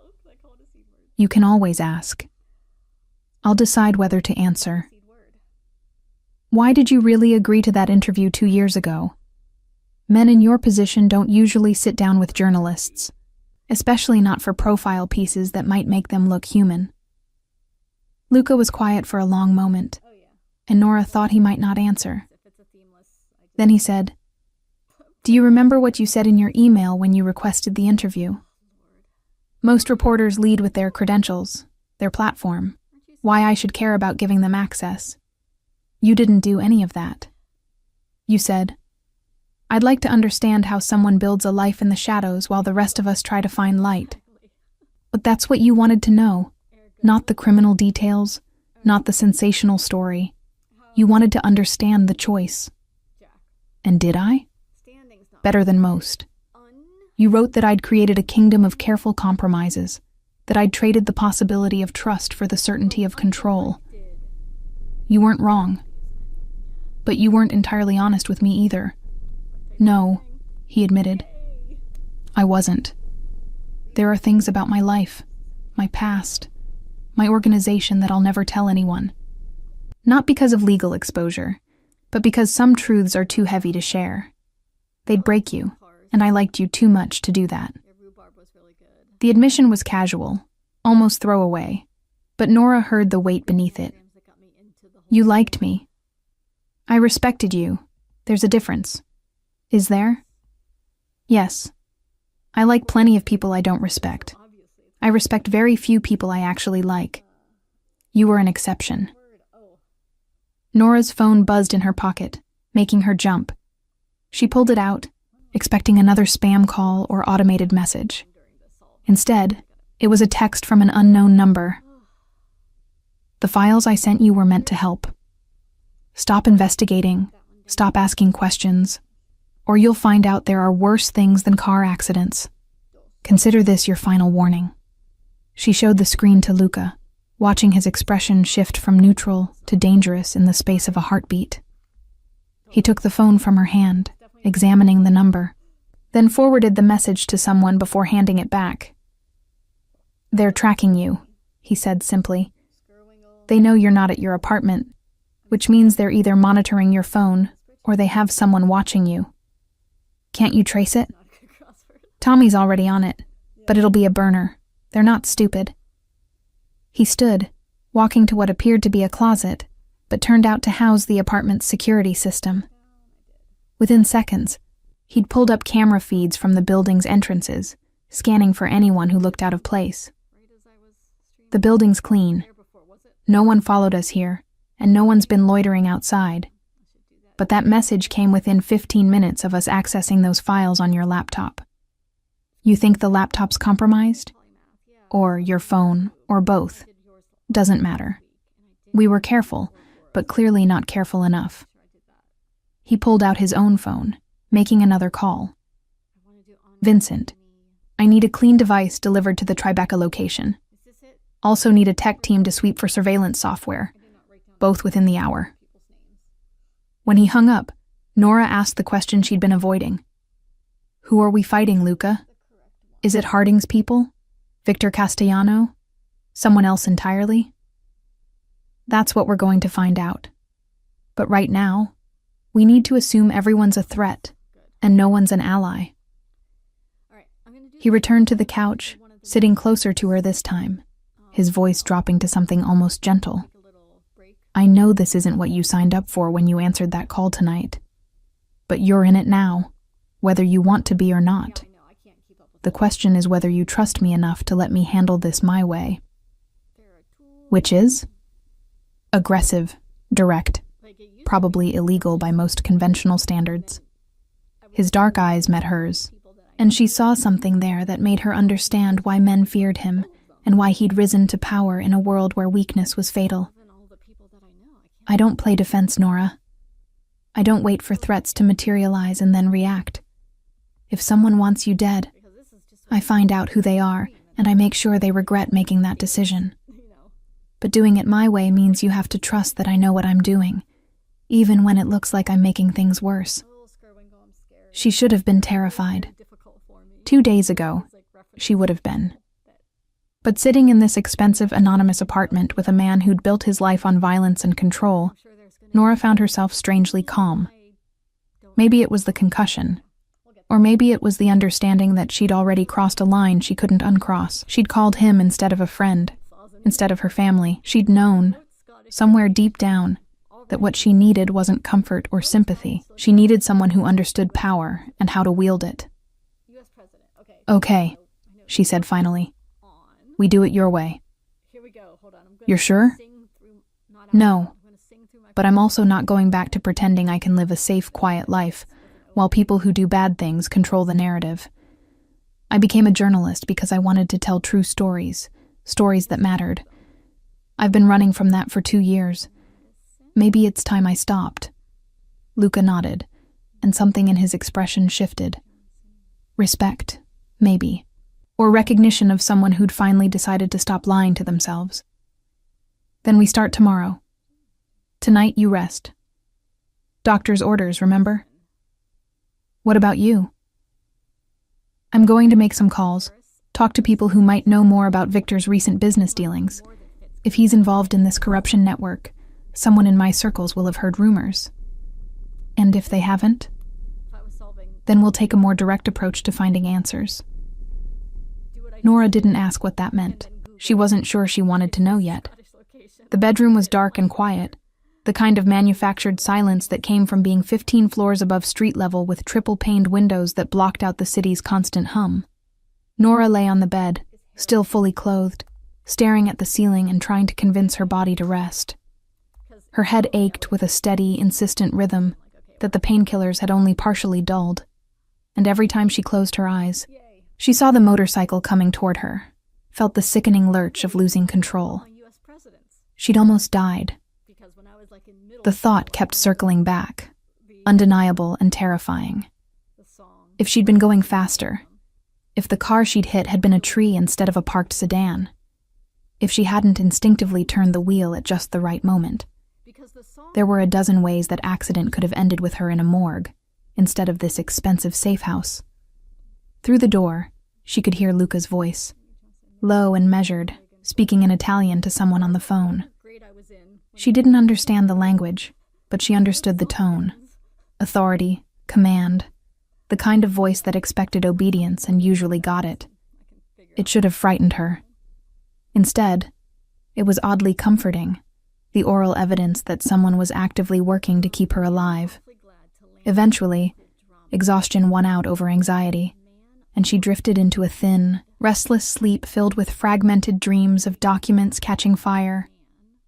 You can always ask. I'll decide whether to answer. Why did you really agree to that interview 2 years ago? Men in your position don't usually sit down with journalists, especially not for profile pieces that might make them look human. Luca was quiet for a long moment. and Nora thought he might not answer. Then he said, "Do you remember what you said in your email when you requested the interview? Most reporters lead with their credentials, their platform, why I should care about giving them access. You didn't do any of that. You said, 'I'd like to understand how someone builds a life in the shadows while the rest of us try to find light.' But that's what you wanted to know, not the criminal details, not the sensational story. You wanted to understand the choice. And did I? Better than most. You wrote that I'd created a kingdom of careful compromises, that I'd traded the possibility of trust for the certainty of control. You weren't wrong. But you weren't entirely honest with me either." "No," he admitted. "I wasn't. There are things about my life, my past, my organization that I'll never tell anyone. Not because of legal exposure, but because some truths are too heavy to share. They'd break you, and I liked you too much to do that." The admission was casual, almost throwaway, but Nora heard the weight beneath it. "You liked me. I respected you. There's a difference. Is there?" "Yes. I like plenty of people I don't respect. I respect very few people I actually like. You were an exception." Nora's phone buzzed in her pocket, making her jump. She pulled it out, expecting another spam call or automated message. Instead, it was a text from an unknown number. "The files I sent you were meant to help. Stop investigating, stop asking questions, or you'll find out there are worse things than car accidents. Consider this your final warning." She showed the screen to Luca, watching his expression shift from neutral to dangerous in the space of a heartbeat. He took the phone from her hand, examining the number, then forwarded the message to someone before handing it back. "They're tracking you," he said simply. "They know you're not at your apartment, which means they're either monitoring your phone or they have someone watching you. Can't you trace it? Tommy's already on it, but it'll be a burner. They're not stupid." He stood, walking to what appeared to be a closet, but turned out to house the apartment's security system. Within seconds, he'd pulled up camera feeds from the building's entrances, scanning for anyone who looked out of place. "The building's clean. No one followed us here, and no one's been loitering outside. But that message came within 15 minutes of us accessing those files on your laptop. You think the laptop's compromised? Or your phone, or both. Doesn't matter. We were careful, but clearly not careful enough." He pulled out his own phone, making another call. "Vincent, I need a clean device delivered to the Tribeca location. Also need a tech team to sweep for surveillance software, both within the hour." When he hung up, Nora asked the question she'd been avoiding. "Who are we fighting, Luca? Is it Harding's people? Victor Castellano? Someone else entirely?" "That's what we're going to find out. But right now, we need to assume everyone's a threat, and no one's an ally." He returned to the couch, sitting closer to her this time, his voice dropping to something almost gentle. "I know this isn't what you signed up for when you answered that call tonight. But you're in it now, whether you want to be or not. The question is whether you trust me enough to let me handle this my way." Which is? Aggressive, direct, probably illegal by most conventional standards. His dark eyes met hers, and she saw something there that made her understand why men feared him and why he'd risen to power in a world where weakness was fatal. "I don't play defense, Nora. I don't wait for threats to materialize and then react. If someone wants you dead, I find out who they are and I make sure they regret making that decision. But doing it my way means you have to trust that I know what I'm doing, even when it looks like I'm making things worse." She should have been terrified. 2 days ago, she would have been. But sitting in this expensive anonymous apartment with a man who'd built his life on violence and control, Nora found herself strangely calm. Maybe it was the concussion, or maybe it was the understanding that she'd already crossed a line she couldn't uncross. She'd called him instead of a friend, instead of her family. She'd known, somewhere deep down, that what she needed wasn't comfort or sympathy. She needed someone who understood power and how to wield it. Okay, she said finally. We do it your way. You're sure? No, but I'm also not going back to pretending I can live a safe, quiet life while people who do bad things control the narrative. I became a journalist because I wanted to tell true stories, stories that mattered. I've been running from that for 2 years. Maybe it's time I stopped. Luca nodded, and something in his expression shifted. Respect, maybe, or recognition of someone who'd finally decided to stop lying to themselves. Then we start tomorrow. Tonight you rest. Doctor's orders, remember? What about you? I'm going to make some calls, talk to people who might know more about Victor's recent business dealings. If he's involved in this corruption network, someone in my circles will have heard rumors. And if they haven't, then we'll take a more direct approach to finding answers. Nora didn't ask what that meant. She wasn't sure she wanted to know yet. The bedroom was dark and quiet, the kind of manufactured silence that came from being 15 floors above street level with triple-paned windows that blocked out the city's constant hum. Nora lay on the bed, still fully clothed, staring at the ceiling and trying to convince her body to rest. Her head ached with a steady, insistent rhythm that the painkillers had only partially dulled, and every time she closed her eyes, she saw the motorcycle coming toward her, felt the sickening lurch of losing control. She'd almost died. The thought kept circling back, undeniable and terrifying. If she'd been going faster, if the car she'd hit had been a tree instead of a parked sedan, if she hadn't instinctively turned the wheel at just the right moment. There were a dozen ways that accident could have ended with her in a morgue, instead of this expensive safe house. Through the door, she could hear Luca's voice, low and measured, speaking in Italian to someone on the phone. She didn't understand the language, but she understood the tone. Authority, command, the kind of voice that expected obedience and usually got it. It should have frightened her. Instead, it was oddly comforting, the oral evidence that someone was actively working to keep her alive. Eventually, exhaustion won out over anxiety, and she drifted into a thin, restless sleep filled with fragmented dreams of documents catching fire,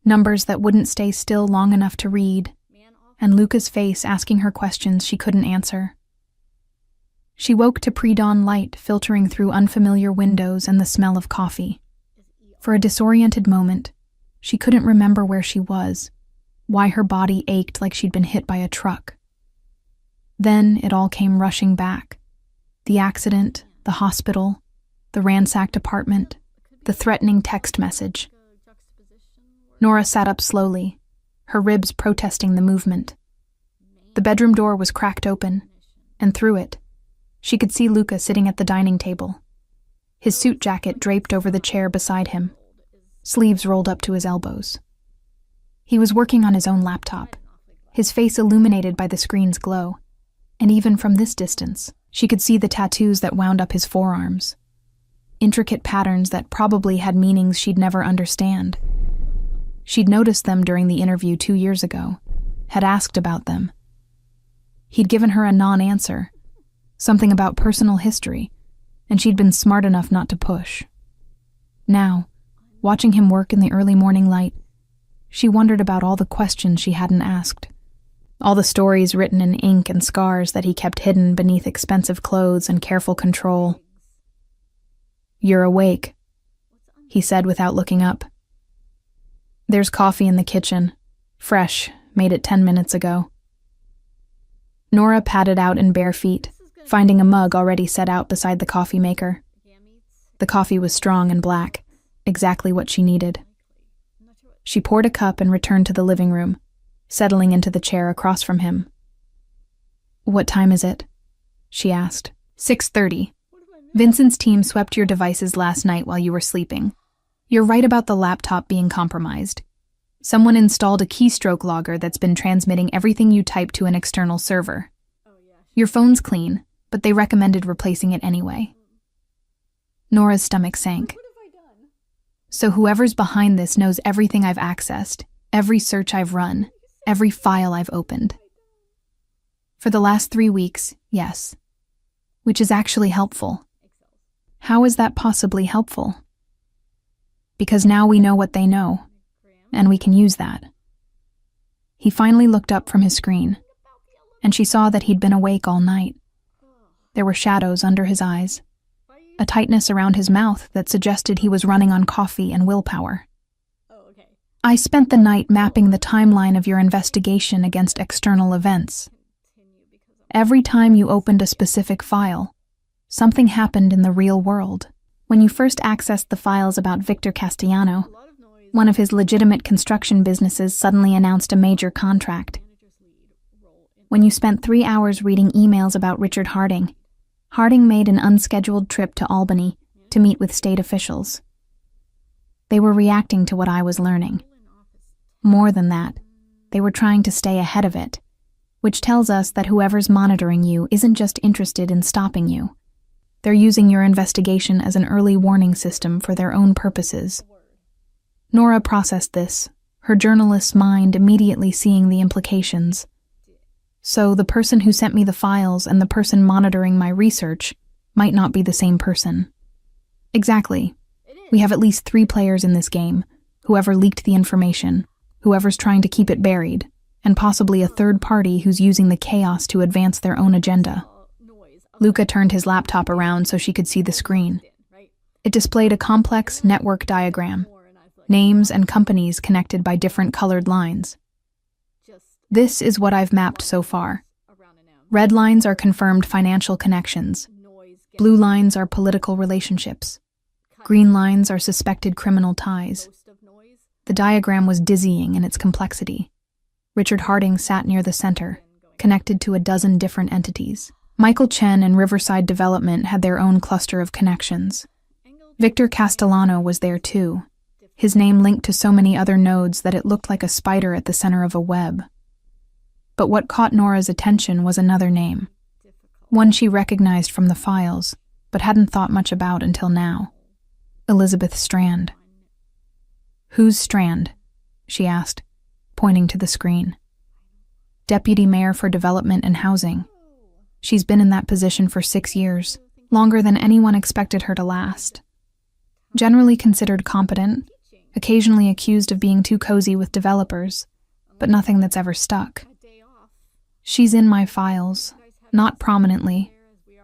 numbers that wouldn't stay still long enough to read, and Luca's face asking her questions she couldn't answer. She woke to pre-dawn light filtering through unfamiliar windows and the smell of coffee. For a disoriented moment, she couldn't remember where she was, why her body ached like she'd been hit by a truck. Then it all came rushing back. The accident, the hospital, the ransacked apartment, the threatening text message. Nora sat up slowly, her ribs protesting the movement. The bedroom door was cracked open, and through it, she could see Luca sitting at the dining table, his suit jacket draped over the chair beside him, sleeves rolled up to his elbows. He was working on his own laptop, his face illuminated by the screen's glow, and even from this distance, she could see the tattoos that wound up his forearms, intricate patterns that probably had meanings she'd never understand. She'd noticed them during the interview 2 years ago, had asked about them. He'd given her a non-answer, something about personal history, and she'd been smart enough not to push. Now, watching him work in the early morning light, she wondered about all the questions she hadn't asked, all the stories written in ink and scars that he kept hidden beneath expensive clothes and careful control. "You're awake," he said without looking up. "There's coffee in the kitchen, fresh, made it 10 minutes ago." Nora padded out in bare feet, finding a mug already set out beside the coffee maker. The coffee was strong and black, exactly what she needed. She poured a cup and returned to the living room, settling into the chair across from him. "What time is it?" she asked. 6:30. "Vincent's team swept your devices last night while you were sleeping. You're right about the laptop being compromised. Someone installed a keystroke logger that's been transmitting everything you type to an external server. Your phone's clean, but they recommended replacing it anyway." Nora's stomach sank. So whoever's behind this knows everything I've accessed, every search I've run, Every file I've opened. For the last 3 weeks, yes. Which is actually helpful. How is that possibly helpful? Because now we know what they know, and we can use that. He finally looked up from his screen, and she saw that he'd been awake all night. There were shadows under his eyes, a tightness around his mouth that suggested he was running on coffee and willpower. I spent the night mapping the timeline of your investigation against external events. Every time you opened a specific file, something happened in the real world. When you first accessed the files about Victor Castellano, one of his legitimate construction businesses suddenly announced a major contract. When you spent 3 hours reading emails about Richard Harding, Harding made an unscheduled trip to Albany to meet with state officials. They were reacting to what I was learning. More than that, they were trying to stay ahead of it, which tells us that whoever's monitoring you isn't just interested in stopping you. They're using your investigation as an early warning system for their own purposes. Nora processed this, her journalist's mind immediately seeing the implications. So the person who sent me the files and the person monitoring my research might not be the same person. Exactly. We have at least 3 players in this game, whoever leaked the information, whoever's trying to keep it buried, and possibly a third party who's using the chaos to advance their own agenda. Luca turned his laptop around so she could see the screen. It displayed a complex network diagram, names and companies connected by different colored lines. This is what I've mapped so far. Red lines are confirmed financial connections. Blue lines are political relationships. Green lines are suspected criminal ties. The diagram was dizzying in its complexity. Richard Harding sat near the center, connected to a dozen different entities. Michael Chen and Riverside Development had their own cluster of connections. Victor Castellano was there too, his name linked to so many other nodes that it looked like a spider at the center of a web. But what caught Nora's attention was another name, one she recognized from the files, but hadn't thought much about until now. Elizabeth Strand. Who's Strand? She asked, pointing to the screen. Deputy Mayor for Development and Housing. She's been in that position for 6 years, longer than anyone expected her to last. Generally considered competent, occasionally accused of being too cozy with developers, but nothing that's ever stuck. She's in my files, not prominently,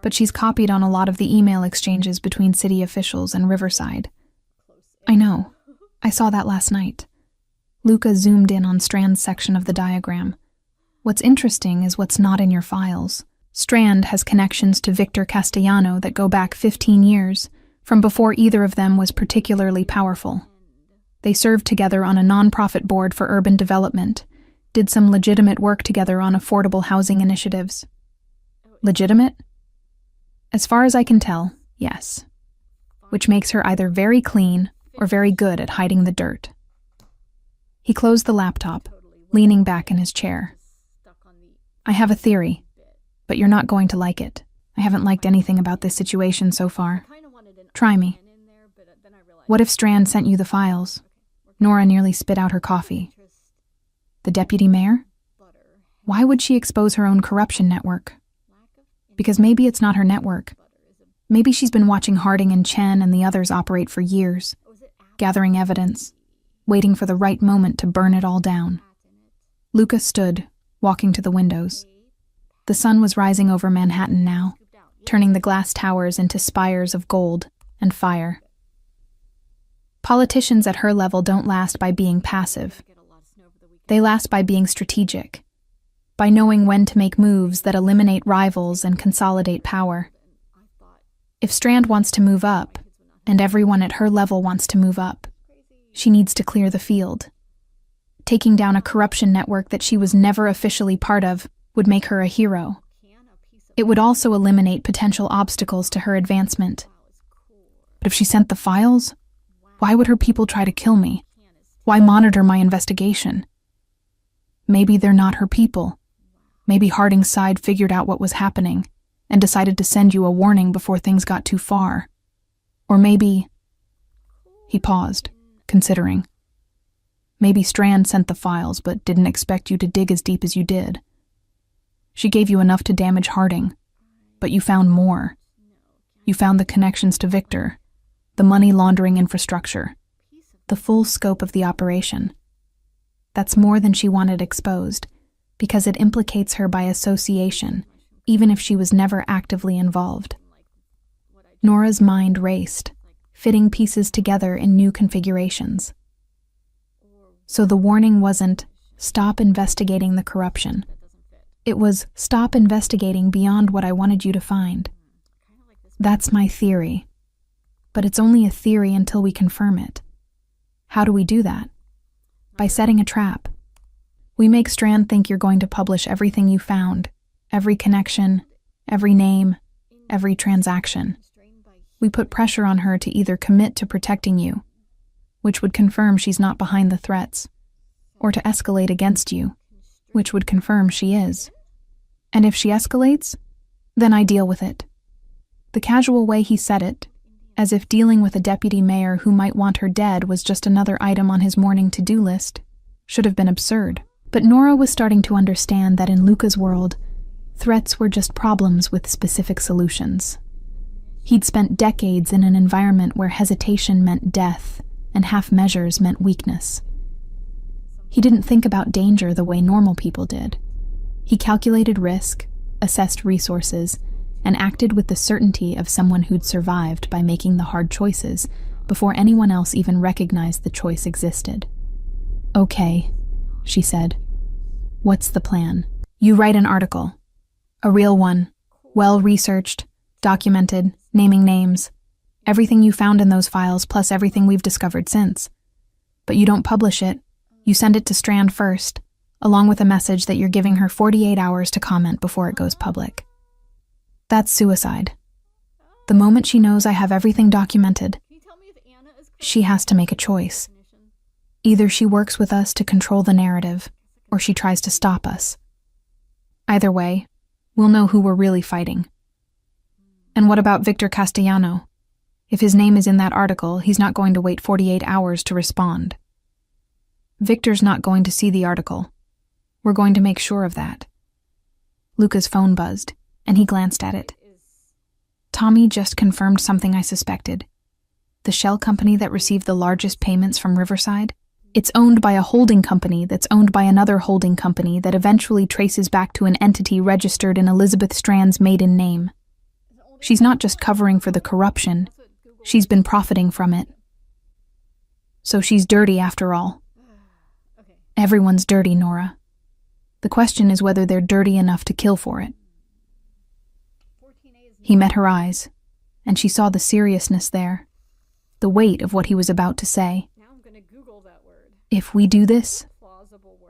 but she's copied on a lot of the email exchanges between city officials and Riverside. I know. I saw that last night. Luca zoomed in on Strand's section of the diagram. What's interesting is what's not in your files. Strand has connections to Victor Castellano that go back 15 years, from before either of them was particularly powerful. They served together on a nonprofit board for urban development, did some legitimate work together on affordable housing initiatives. Legitimate? As far as I can tell, yes. Which makes her either very clean or very good at hiding the dirt. He closed the laptop, leaning back in his chair. I have a theory, but you're not going to like it. I haven't liked anything about this situation so far. Try me. What if Strand sent you the files? Nora nearly spit out her coffee. The deputy mayor? Why would she expose her own corruption network? Because maybe it's not her network. Maybe she's been watching Harding and Chen and the others operate for years, gathering evidence, waiting for the right moment to burn it all down. Luca stood, walking to the windows. The sun was rising over Manhattan now, turning the glass towers into spires of gold and fire. Politicians at her level don't last by being passive. They last by being strategic, by knowing when to make moves that eliminate rivals and consolidate power. If Strand wants to move up, and everyone at her level wants to move up, she needs to clear the field. Taking down a corruption network that she was never officially part of would make her a hero. It would also eliminate potential obstacles to her advancement. But if she sent the files, why would her people try to kill me? Why monitor my investigation? Maybe they're not her people. Maybe Harding's side figured out what was happening and decided to send you a warning before things got too far. Or maybe... He paused, considering. Maybe Strand sent the files but didn't expect you to dig as deep as you did. She gave you enough to damage Harding, but you found more. You found the connections to Victor, the money laundering infrastructure, the full scope of the operation. That's more than she wanted exposed, because it implicates her by association, even if she was never actively involved. Nora's mind raced, fitting pieces together in new configurations. So the warning wasn't, "Stop investigating the corruption." It was, "Stop investigating beyond what I wanted you to find." That's my theory. But it's only a theory until we confirm it. How do we do that? By setting a trap. We make Strand think you're going to publish everything you found, every connection, every name, every transaction. We put pressure on her to either commit to protecting you, which would confirm she's not behind the threats, or to escalate against you, which would confirm she is. And if she escalates, then I deal with it. The casual way he said it, as if dealing with a deputy mayor who might want her dead was just another item on his morning to-do list, should have been absurd. But Nora was starting to understand that in Luca's world, threats were just problems with specific solutions. He'd spent decades in an environment where hesitation meant death and half measures meant weakness. He didn't think about danger the way normal people did. He calculated risk, assessed resources, and acted with the certainty of someone who'd survived by making the hard choices before anyone else even recognized the choice existed. "Okay," she said. "What's the plan?" "You write an article. A real one. Well-researched, documented, naming names. Everything you found in those files plus everything we've discovered since. But you don't publish it. You send it to Strand first, along with a message that you're giving her 48 hours to comment before it goes public. That's suicide. The moment she knows I have everything documented, she has to make a choice. Either she works with us to control the narrative, or she tries to stop us. Either way, we'll know who we're really fighting. And what about Victor Castellano? If his name is in that article, he's not going to wait 48 hours to respond. Victor's not going to see the article. We're going to make sure of that." Luca's phone buzzed, and he glanced at it. Tommy just confirmed something I suspected. The shell company that received the largest payments from Riverside? It's owned by a holding company that's owned by another holding company that eventually traces back to an entity registered in Elizabeth Strand's maiden name. She's not just covering for the corruption, she's been profiting from it. So she's dirty after all. Everyone's dirty, Nora. The question is whether they're dirty enough to kill for it. He met her eyes, and she saw the seriousness there, the weight of what he was about to say. If we do this,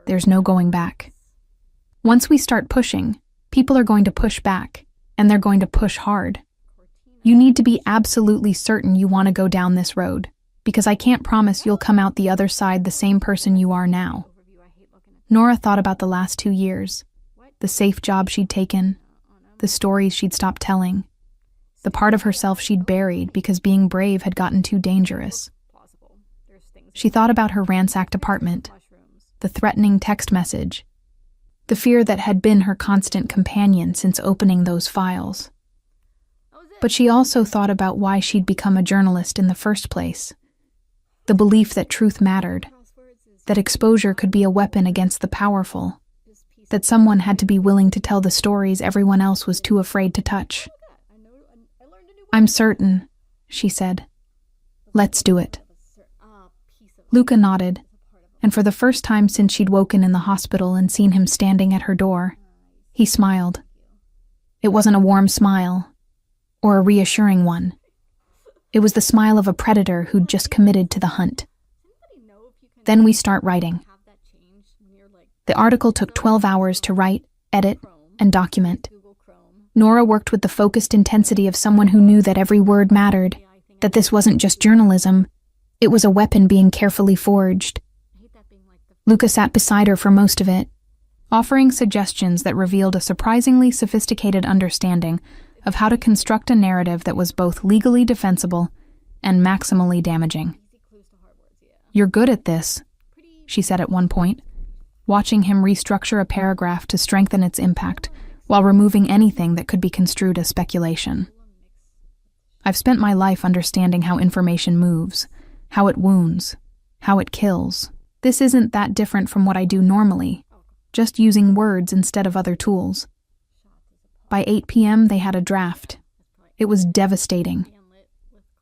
there's no going back. Once we start pushing, people are going to push back, and they're going to push hard. You need to be absolutely certain you want to go down this road, because I can't promise you'll come out the other side the same person you are now. Nora thought about the last 2 years, the safe job she'd taken, the stories she'd stopped telling, the part of herself she'd buried because being brave had gotten too dangerous. She thought about her ransacked apartment, the threatening text message, the fear that had been her constant companion since opening those files. But she also thought about why she'd become a journalist in the first place, the belief that truth mattered, that exposure could be a weapon against the powerful, that someone had to be willing to tell the stories everyone else was too afraid to touch. "I'm certain," she said. "Let's do it." Luca nodded, and for the first time since she'd woken in the hospital and seen him standing at her door, he smiled. It wasn't a warm smile, or a reassuring one. It was the smile of a predator who'd just committed to the hunt. Then we start writing. The article took 12 hours to write, edit, and document. Nora worked with the focused intensity of someone who knew that every word mattered, that this wasn't just journalism, it was a weapon being carefully forged. Luca sat beside her for most of it, offering suggestions that revealed a surprisingly sophisticated understanding of how to construct a narrative that was both legally defensible and maximally damaging. "You're good at this," she said at one point, watching him restructure a paragraph to strengthen its impact while removing anything that could be construed as speculation. I've spent my life understanding how information moves, how it wounds, how it kills. This isn't that different from what I do normally, just using words instead of other tools. By 8 p.m., they had a draft. It was devastating.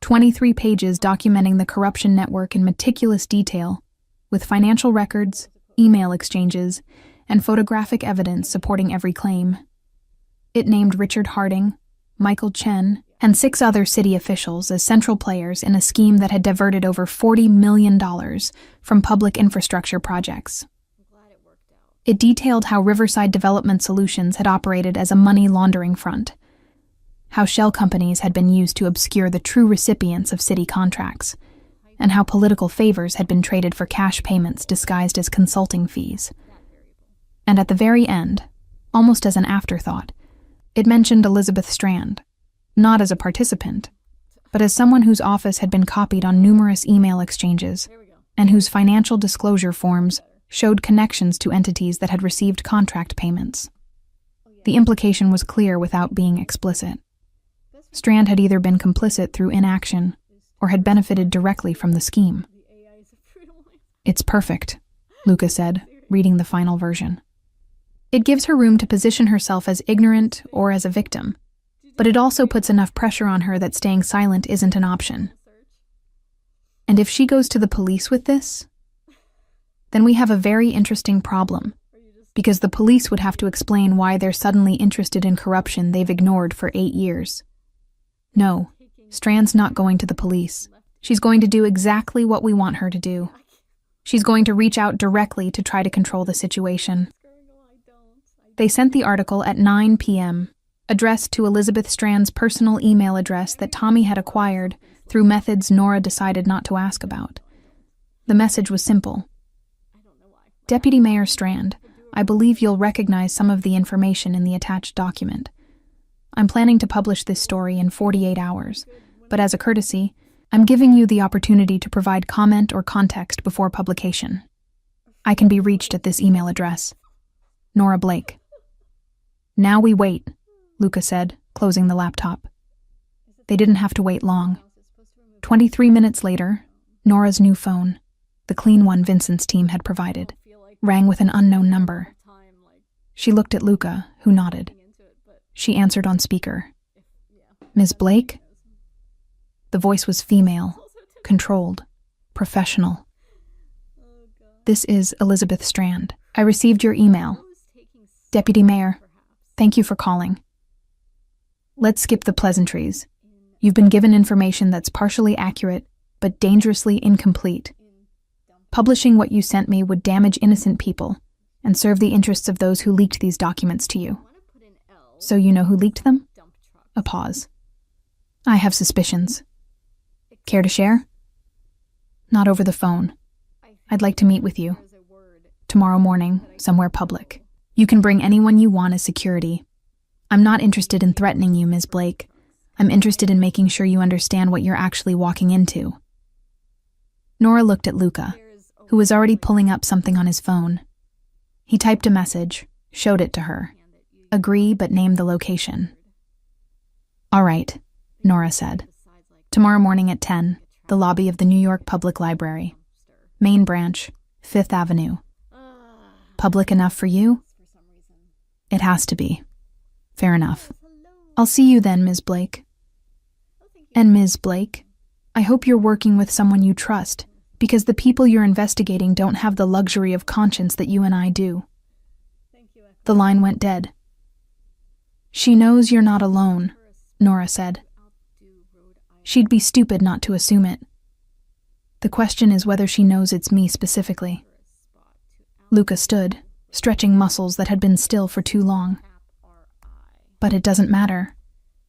23 pages documenting the corruption network in meticulous detail, with financial records, email exchanges, and photographic evidence supporting every claim. It named Richard Harding, Michael Chen, and 6 other city officials as central players in a scheme that had diverted over $40 million from public infrastructure projects. It detailed how Riverside Development Solutions had operated as a money laundering front, how shell companies had been used to obscure the true recipients of city contracts, and how political favors had been traded for cash payments disguised as consulting fees. And at the very end, almost as an afterthought, it mentioned Elizabeth Strand, not as a participant, but as someone whose office had been copied on numerous email exchanges and whose financial disclosure forms showed connections to entities that had received contract payments. The implication was clear without being explicit. Strand had either been complicit through inaction or had benefited directly from the scheme. "It's perfect," Luca said, reading the final version. It gives her room to position herself as ignorant or as a victim, but it also puts enough pressure on her that staying silent isn't an option. And if she goes to the police with this, then we have a very interesting problem, because the police would have to explain why they're suddenly interested in corruption they've ignored for 8 years. No, Strand's not going to the police. She's going to do exactly what we want her to do. She's going to reach out directly to try to control the situation. They sent the article at 9 p.m., addressed to Elizabeth Strand's personal email address that Tommy had acquired through methods Nora decided not to ask about. The message was simple. "Deputy Mayor Strand, I believe you'll recognize some of the information in the attached document. I'm planning to publish this story in 48 hours, but as a courtesy, I'm giving you the opportunity to provide comment or context before publication. I can be reached at this email address. Nora Blake." "Now we wait," Luca said, closing the laptop. They didn't have to wait long. 23 minutes later, Nora's new phone, the clean one Vincent's team had provided, rang with an unknown number. She looked at Luca, who nodded. She answered on speaker. "Ms. Blake?" The voice was female, controlled, professional. "This is Elizabeth Strand. I received your email. Deputy Mayor, thank you for calling. Let's skip the pleasantries. You've been given information that's partially accurate, but dangerously incomplete. Publishing what you sent me would damage innocent people and serve the interests of those who leaked these documents to you. So you know who leaked them?" A pause. "I have suspicions. Care to share?" "Not over the phone. I'd like to meet with you. Tomorrow morning, somewhere public. You can bring anyone you want as security. I'm not interested in threatening you, Ms. Blake. I'm interested in making sure you understand what you're actually walking into." Nora looked at Luca, who was already pulling up something on his phone. He typed a message, showed it to her. Agree, but name the location. "All right," Nora said. "Tomorrow morning at 10, the lobby of the New York Public Library. Main branch, 5th Avenue. Public enough for you?" "It has to be." "Fair enough. I'll see you then, Ms. Blake." "And Ms. Blake, I hope you're working with someone you trust, because the people you're investigating don't have the luxury of conscience that you and I do." The line went dead. "She knows you're not alone," Nora said. "She'd be stupid not to assume it. The question is whether she knows it's me specifically." Luca stood, stretching muscles that had been still for too long. "But it doesn't matter.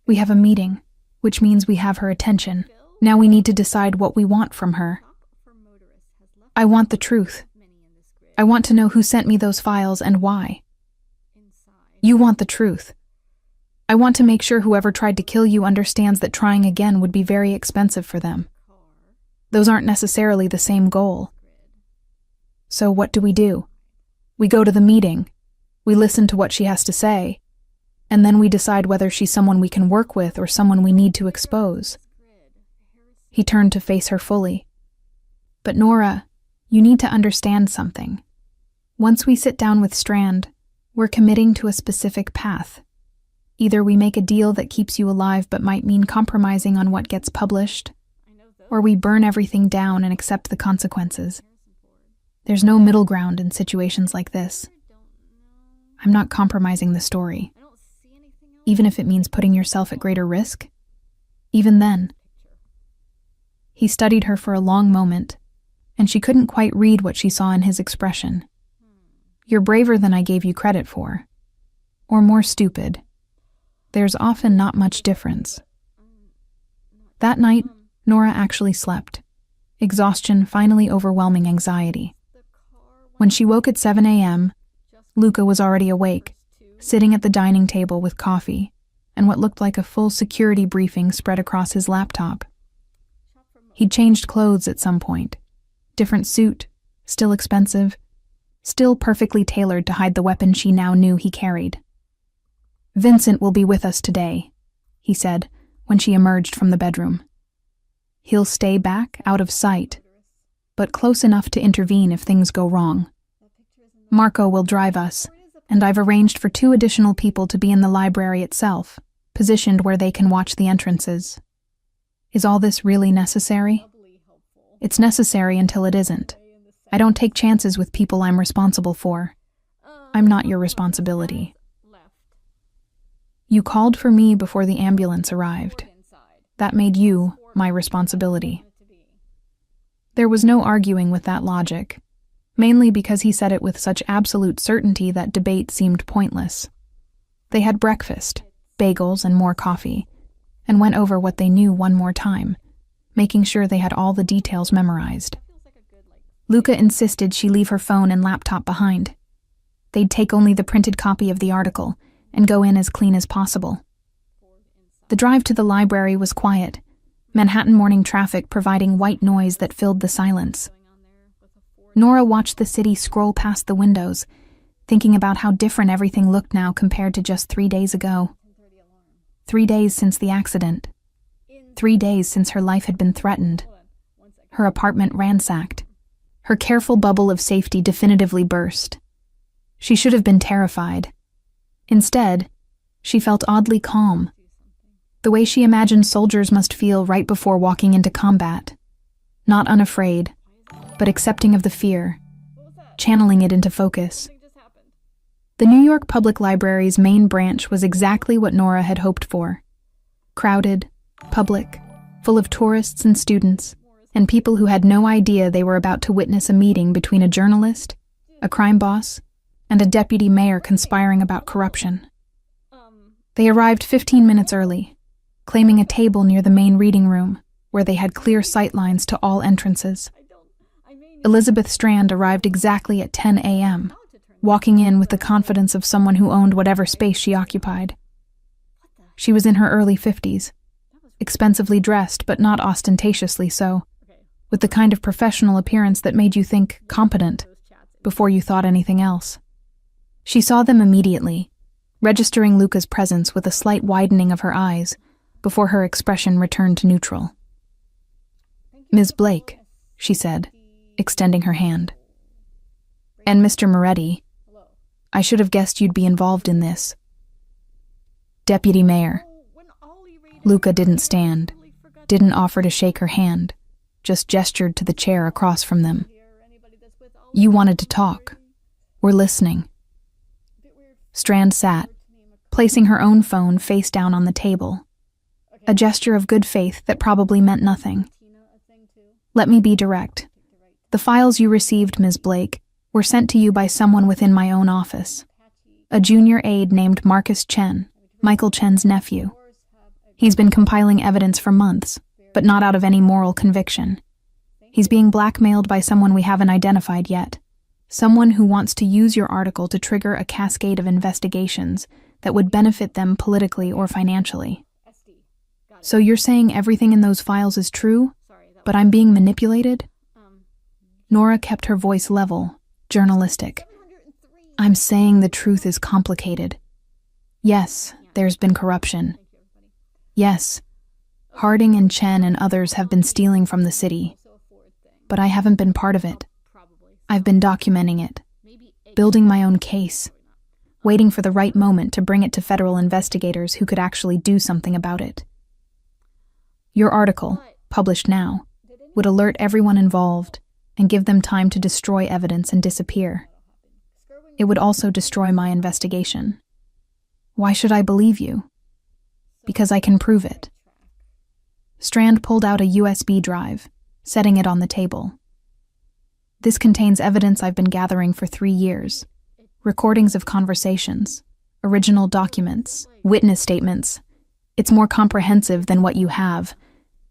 We have a meeting, which means we have her attention. Now we need to decide what we want from her. I want the truth. I want to know who sent me those files and why. You want the truth. I want to make sure whoever tried to kill you understands that trying again would be very expensive for them. Those aren't necessarily the same goal. So what do? We go to the meeting, we listen to what she has to say, and then we decide whether she's someone we can work with or someone we need to expose. He turned to face her fully. But Nora, you need to understand something. Once we sit down with Strand, we're committing to a specific path. Either we make a deal that keeps you alive but might mean compromising on what gets published, or we burn everything down and accept the consequences. There's no middle ground in situations like this. I'm not compromising the story, even if it means putting yourself at greater risk. Even then. He studied her for a long moment, and she couldn't quite read what she saw in his expression. You're braver than I gave you credit for. Or more stupid. There's often not much difference. That night, Nora actually slept. Exhaustion finally overwhelming anxiety. When she woke at 7 a.m., Luca was already awake, sitting at the dining table with coffee, and what looked like a full security briefing spread across his laptop. He'd changed clothes at some point. Different suit, still expensive, still perfectly tailored to hide the weapon she now knew he carried. "Vincent will be with us today," he said when she emerged from the bedroom. "He'll stay back, out of sight, but close enough to intervene if things go wrong. Marco will drive us, and I've arranged for 2 additional people to be in the library itself, positioned where they can watch the entrances. Is all this really necessary? It's necessary until it isn't. I don't take chances with people I'm responsible for. I'm not your responsibility. You called for me before the ambulance arrived. That made you my responsibility." There was no arguing with that logic, mainly because he said it with such absolute certainty that debate seemed pointless. They had breakfast, bagels and more coffee, and went over what they knew one more time, making sure they had all the details memorized. Luca insisted she leave her phone and laptop behind. They'd take only the printed copy of the article and go in as clean as possible. The drive to the library was quiet, Manhattan morning traffic providing white noise that filled the silence. Nora watched the city scroll past the windows, thinking about how different everything looked now compared to just 3 days ago. 3 days since the accident. 3 days since her life had been threatened. Her apartment ransacked. Her careful bubble of safety definitively burst. She should have been terrified. Instead, she felt oddly calm. The way she imagined soldiers must feel right before walking into combat. Not unafraid, but accepting of the fear, channeling it into focus. The New York Public Library's main branch was exactly what Nora had hoped for. Crowded, public, full of tourists and students, and people who had no idea they were about to witness a meeting between a journalist, a crime boss, and a deputy mayor conspiring about corruption. They arrived 15 minutes early, claiming a table near the main reading room, where they had clear sightlines to all entrances. Elizabeth Strand arrived exactly at 10 a.m., walking in with the confidence of someone who owned whatever space she occupied. She was in her early 50s, expensively dressed but not ostentatiously so, with the kind of professional appearance that made you think competent before you thought anything else. She saw them immediately, registering Luca's presence with a slight widening of her eyes before her expression returned to neutral. "Ms. Blake," she said, extending her hand. "And Mr. Moretti, I should have guessed you'd be involved in this." "Deputy Mayor." Luca didn't stand, didn't offer to shake her hand, just gestured to the chair across from them. "You wanted to talk. We're listening." Strand sat, placing her own phone face down on the table, a gesture of good faith that probably meant nothing. "Let me be direct. The files you received, Ms. Blake, were sent to you by someone within my own office. A junior aide named Marcus Chen, Michael Chen's nephew. He's been compiling evidence for months, but not out of any moral conviction. He's being blackmailed by someone we haven't identified yet. Someone who wants to use your article to trigger a cascade of investigations that would benefit them politically or financially. So you're saying everything in those files is true, but I'm being manipulated?" Nora kept her voice level, journalistic. I'm saying the truth is complicated. Yes, there's been corruption. Yes, Harding and Chen and others have been stealing from the city. But I haven't been part of it. I've been documenting it, building my own case, waiting for the right moment to bring it to federal investigators who could actually do something about it. Your article, published now, would alert everyone involved and give them time to destroy evidence and disappear. It would also destroy my investigation. Why should I believe you? Because I can prove it. Strand pulled out a USB drive, setting it on the table. This contains evidence I've been gathering for 3 years. Recordings of conversations, original documents, witness statements. It's more comprehensive than what you have,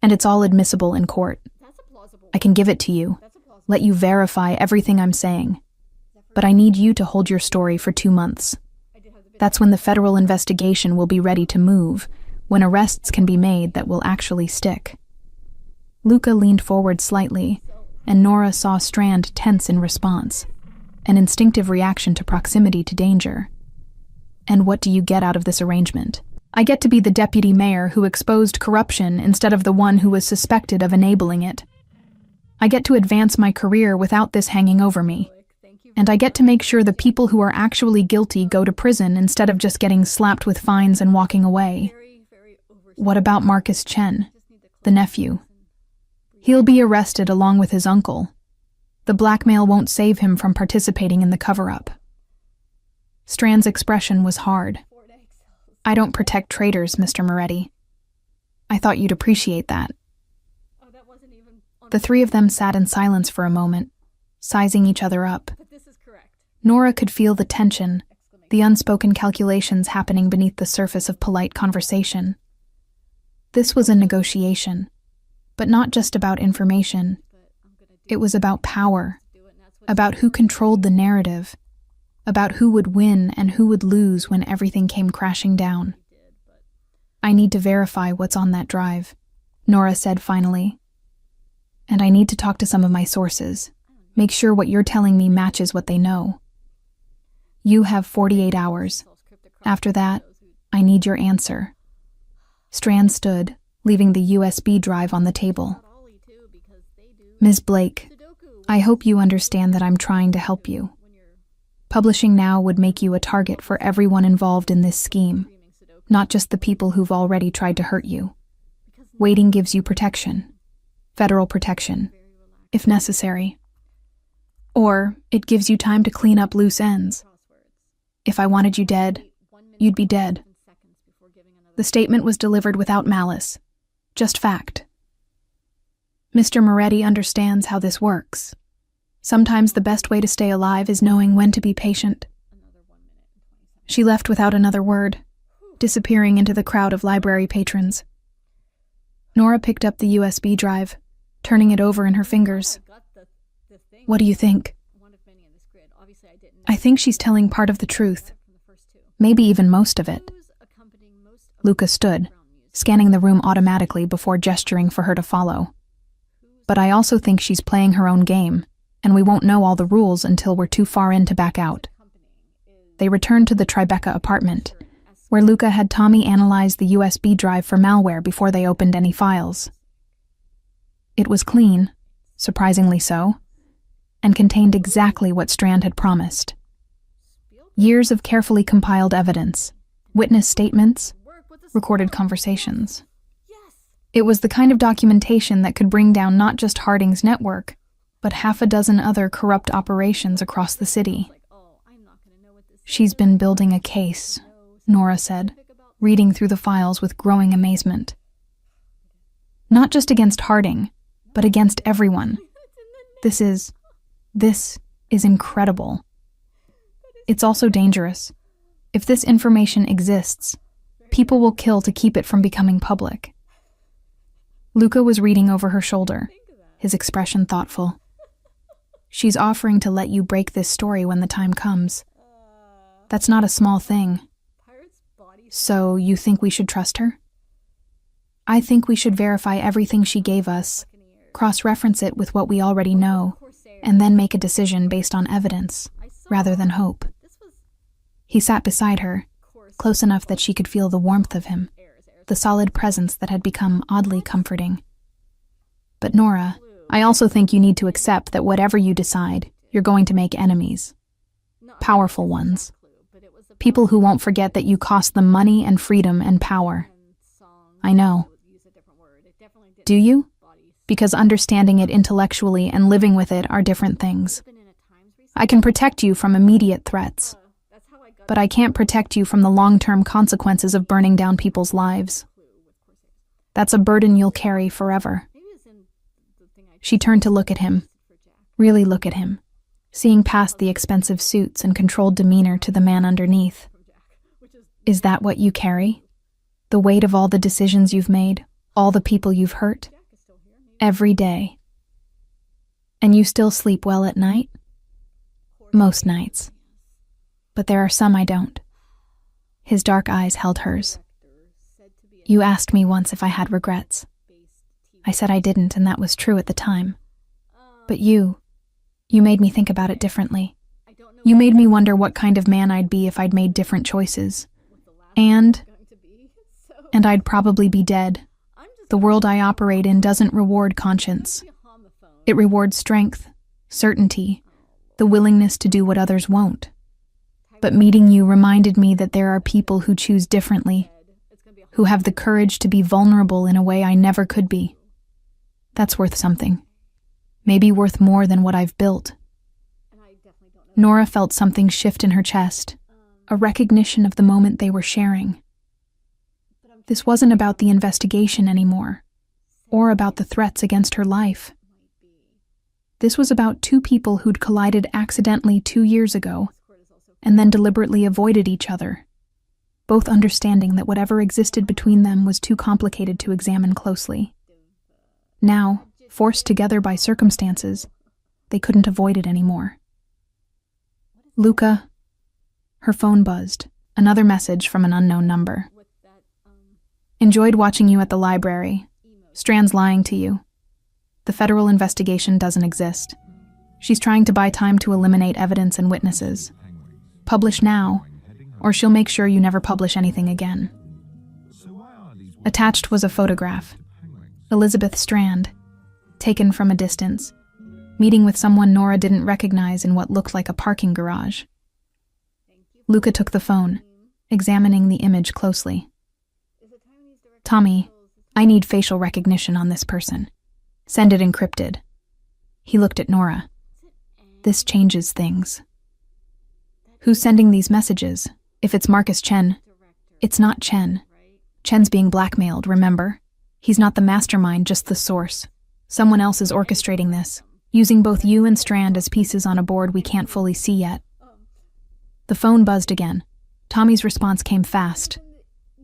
and it's all admissible in court. I can give it to you, let you verify everything I'm saying. But I need you to hold your story for 2 months. That's when the federal investigation will be ready to move, when arrests can be made that will actually stick. Luca leaned forward slightly, and Nora saw Strand tense in response, an instinctive reaction to proximity to danger. And what do you get out of this arrangement? I get to be the deputy mayor who exposed corruption instead of the one who was suspected of enabling it. I get to advance my career without this hanging over me. And I get to make sure the people who are actually guilty go to prison instead of just getting slapped with fines and walking away. What about Marcus Chen, the nephew? He'll be arrested along with his uncle. The blackmail won't save him from participating in the cover-up. Strand's expression was hard. I don't protect traitors, Mr. Moretti. I thought you'd appreciate that. The three of them sat in silence for a moment, sizing each other up. Nora could feel the tension, the unspoken calculations happening beneath the surface of polite conversation. This was a negotiation, but not just about information. It was about power, about who controlled the narrative, about who would win and who would lose when everything came crashing down. I need to verify what's on that drive, Nora said finally. And I need to talk to some of my sources, make sure what you're telling me matches what they know. You have 48 hours. After that, I need your answer. Strand stood, leaving the USB drive on the table. Ms. Blake, I hope you understand that I'm trying to help you. Publishing now would make you a target for everyone involved in this scheme, not just the people who've already tried to hurt you. Waiting gives you protection, federal protection, if necessary. Or it gives you time to clean up loose ends. If I wanted you dead, you'd be dead. The statement was delivered without malice, just fact. Mr. Moretti understands how this works. Sometimes the best way to stay alive is knowing when to be patient. She left without another word, disappearing into the crowd of library patrons. Nora picked up the USB drive, turning it over in her fingers. What do you think? I think she's telling part of the truth, maybe even most of it. Luca stood, scanning the room automatically before gesturing for her to follow. But I also think she's playing her own game, and we won't know all the rules until we're too far in to back out. They returned to the Tribeca apartment, where Luca had Tommy analyze the USB drive for malware before they opened any files. It was clean, surprisingly so, and contained exactly what Strand had promised. Years of carefully compiled evidence, witness statements, recorded conversations. It was the kind of documentation that could bring down not just Harding's network, but 6 other corrupt operations across the city. She's been building a case, Nora said, reading through the files with growing amazement. Not just against Harding, but against everyone. This is incredible. It's also dangerous. If this information exists, people will kill to keep it from becoming public. Luca was reading over her shoulder, his expression thoughtful. She's offering to let you break this story when the time comes. That's not a small thing. So you think we should trust her? I think we should verify everything she gave us, cross-reference it with what we already know, and then make a decision based on evidence, rather than hope. He sat beside her, close enough that she could feel the warmth of him, the solid presence that had become oddly comforting. But Nora, I also think you need to accept that whatever you decide, you're going to make enemies. Powerful ones. People who won't forget that you cost them money and freedom and power. I know. Do you? Because understanding it intellectually and living with it are different things. I can protect you from immediate threats, but I can't protect you from the long-term consequences of burning down people's lives. That's a burden you'll carry forever. She turned to look at him, really look at him, seeing past the expensive suits and controlled demeanor to the man underneath. Is that what you carry? The weight of all the decisions you've made, all the people you've hurt? Every day. And you still sleep well at night? Most nights. But there are some I don't. His dark eyes held hers. You asked me once if I had regrets. I said I didn't, and that was true at the time. But you made me think about it differently. You made me wonder what kind of man I'd be if I'd made different choices. And I'd probably be dead. The world I operate in doesn't reward conscience. It rewards strength, certainty, the willingness to do what others won't. But meeting you reminded me that there are people who choose differently, who have the courage to be vulnerable in a way I never could be. That's worth something. Maybe worth more than what I've built. Nora felt something shift in her chest, a recognition of the moment they were sharing. This wasn't about the investigation anymore, or about the threats against her life. This was about two people who'd collided accidentally 2 years ago, and then deliberately avoided each other, both understanding that whatever existed between them was too complicated to examine closely. Now, forced together by circumstances, they couldn't avoid it anymore. Luca. Her phone buzzed, another message from an unknown number. Enjoyed watching you at the library. Strand's lying to you. The federal investigation doesn't exist. She's trying to buy time to eliminate evidence and witnesses. Publish now, or she'll make sure you never publish anything again. Attached was a photograph. Elizabeth Strand, taken from a distance, meeting with someone Nora didn't recognize in what looked like a parking garage. Luca took the phone, examining the image closely. Tommy, I need facial recognition on this person. Send it encrypted. He looked at Nora. This changes things. Who's sending these messages? If it's Marcus Chen, it's not Chen. Chen's being blackmailed, remember? He's not the mastermind, just the source. Someone else is orchestrating this, using both you and Strand as pieces on a board we can't fully see yet. The phone buzzed again. Tommy's response came fast.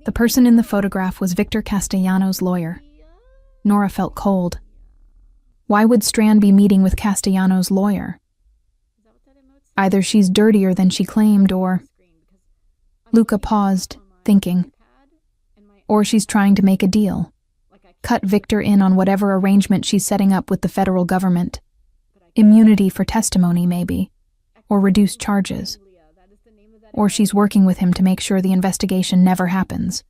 The person in the photograph was Victor Castellano's lawyer. Nora felt cold. Why would Strand be meeting with Castellano's lawyer? Either she's dirtier than she claimed, or... Luca paused, thinking. Or she's trying to make a deal. Cut Victor in on whatever arrangement she's setting up with the federal government. Immunity for testimony, maybe. Or reduced charges. Or she's working with him to make sure the investigation never happens.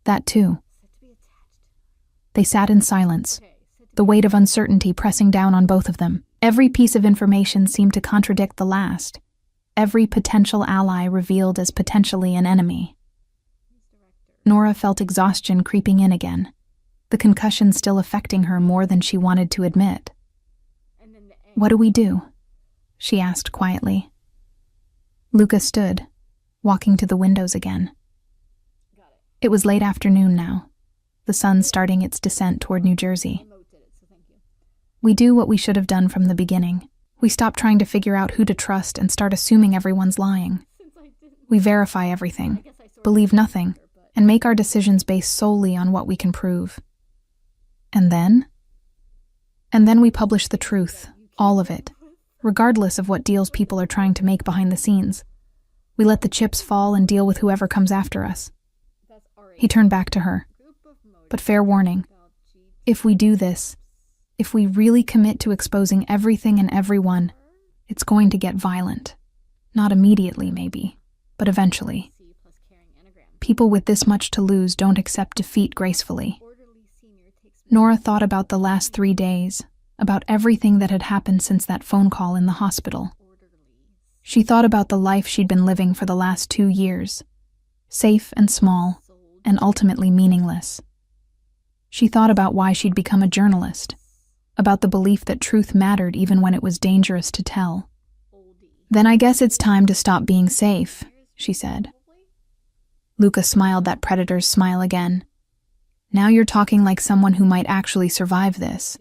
That too. They sat in silence, the weight of uncertainty pressing down on both of them. Every piece of information seemed to contradict the last. Every potential ally revealed as potentially an enemy. Nora felt exhaustion creeping in again, the concussion still affecting her more than she wanted to admit. What do we do? She asked quietly. Luca stood, walking to the windows again. It was late afternoon now, the sun starting its descent toward New Jersey. We do what we should have done from the beginning. We stop trying to figure out who to trust and start assuming everyone's lying. We verify everything, believe nothing, and make our decisions based solely on what we can prove. And then? And then we publish the truth, all of it, regardless of what deals people are trying to make behind the scenes. We let the chips fall and deal with whoever comes after us. He turned back to her. But fair warning, if we do this, If we really commit to exposing everything and everyone, it's going to get violent. Not immediately, maybe, but eventually. People with this much to lose don't accept defeat gracefully. Nora thought about the last 3 days, about everything that had happened since that phone call in the hospital. She thought about the life she'd been living for the last 2 years, safe and small, and ultimately meaningless. She thought about why she'd become a journalist, about the belief that truth mattered even when it was dangerous to tell. "Then I guess it's time to stop being safe," she said. Luca smiled that predator's smile again. "Now you're talking like someone who might actually survive this."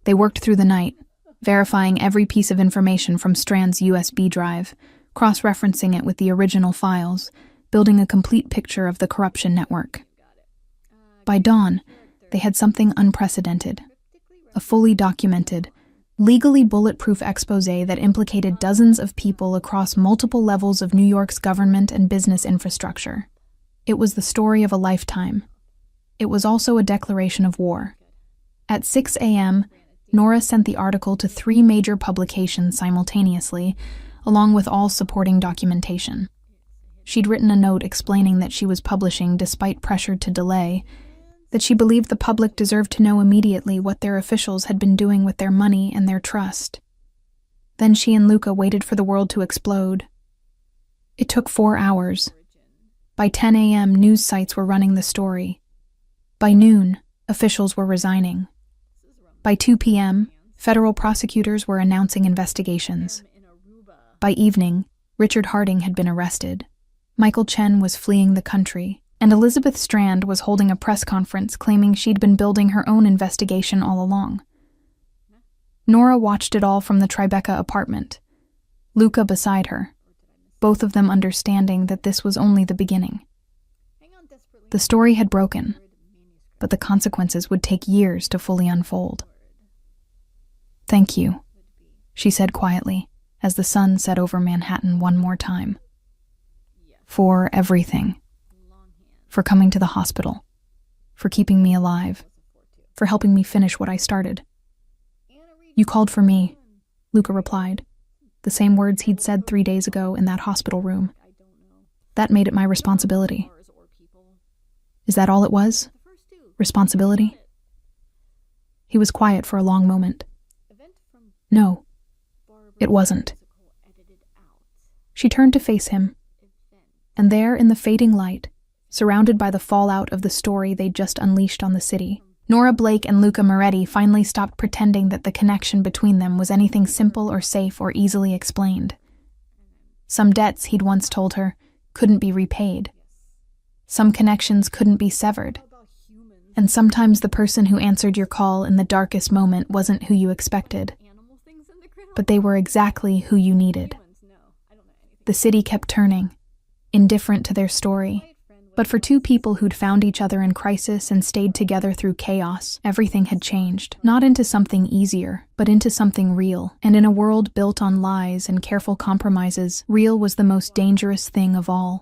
They worked through the night, verifying every piece of information from Strand's USB drive, cross-referencing it with the original files, building a complete picture of the corruption network. By dawn, they had something unprecedented, a fully documented, legally bulletproof exposé that implicated dozens of people across multiple levels of New York's government and business infrastructure. It was the story of a lifetime. It was also a declaration of war. At 6 a.m., Nora sent the article to 3 major publications simultaneously, along with all supporting documentation. She'd written a note explaining that she was publishing despite pressure to delay, that she believed the public deserved to know immediately what their officials had been doing with their money and their trust. Then she and Luca waited for the world to explode. It took 4 hours. By 10 a.m., news sites were running the story. By noon, officials were resigning. By 2 p.m., federal prosecutors were announcing investigations. By evening, Richard Harding had been arrested. Michael Chen was fleeing the country, and Elizabeth Strand was holding a press conference claiming she'd been building her own investigation all along. Nora watched it all from the Tribeca apartment, Luca beside her, both of them understanding that this was only the beginning. The story had broken, but the consequences would take years to fully unfold. "Thank you," she said quietly, as the sun set over Manhattan one more time. "For everything. For coming to the hospital. For keeping me alive. For helping me finish what I started." "You called for me," Luca replied, the same words he'd said 3 days ago in that hospital room. "That made it my responsibility." "Is that all it was? Responsibility?" He was quiet for a long moment. "No, it wasn't." She turned to face him, and there in the fading light, surrounded by the fallout of the story they'd just unleashed on the city, Nora Blake and Luca Moretti finally stopped pretending that the connection between them was anything simple or safe or easily explained. Some debts, he'd once told her, couldn't be repaid. Some connections couldn't be severed. And sometimes the person who answered your call in the darkest moment wasn't who you expected. But they were exactly who you needed. The city kept turning, indifferent to their story. But for 2 people who'd found each other in crisis and stayed together through chaos, everything had changed. Not into something easier, but into something real. And in a world built on lies and careful compromises, real was the most dangerous thing of all.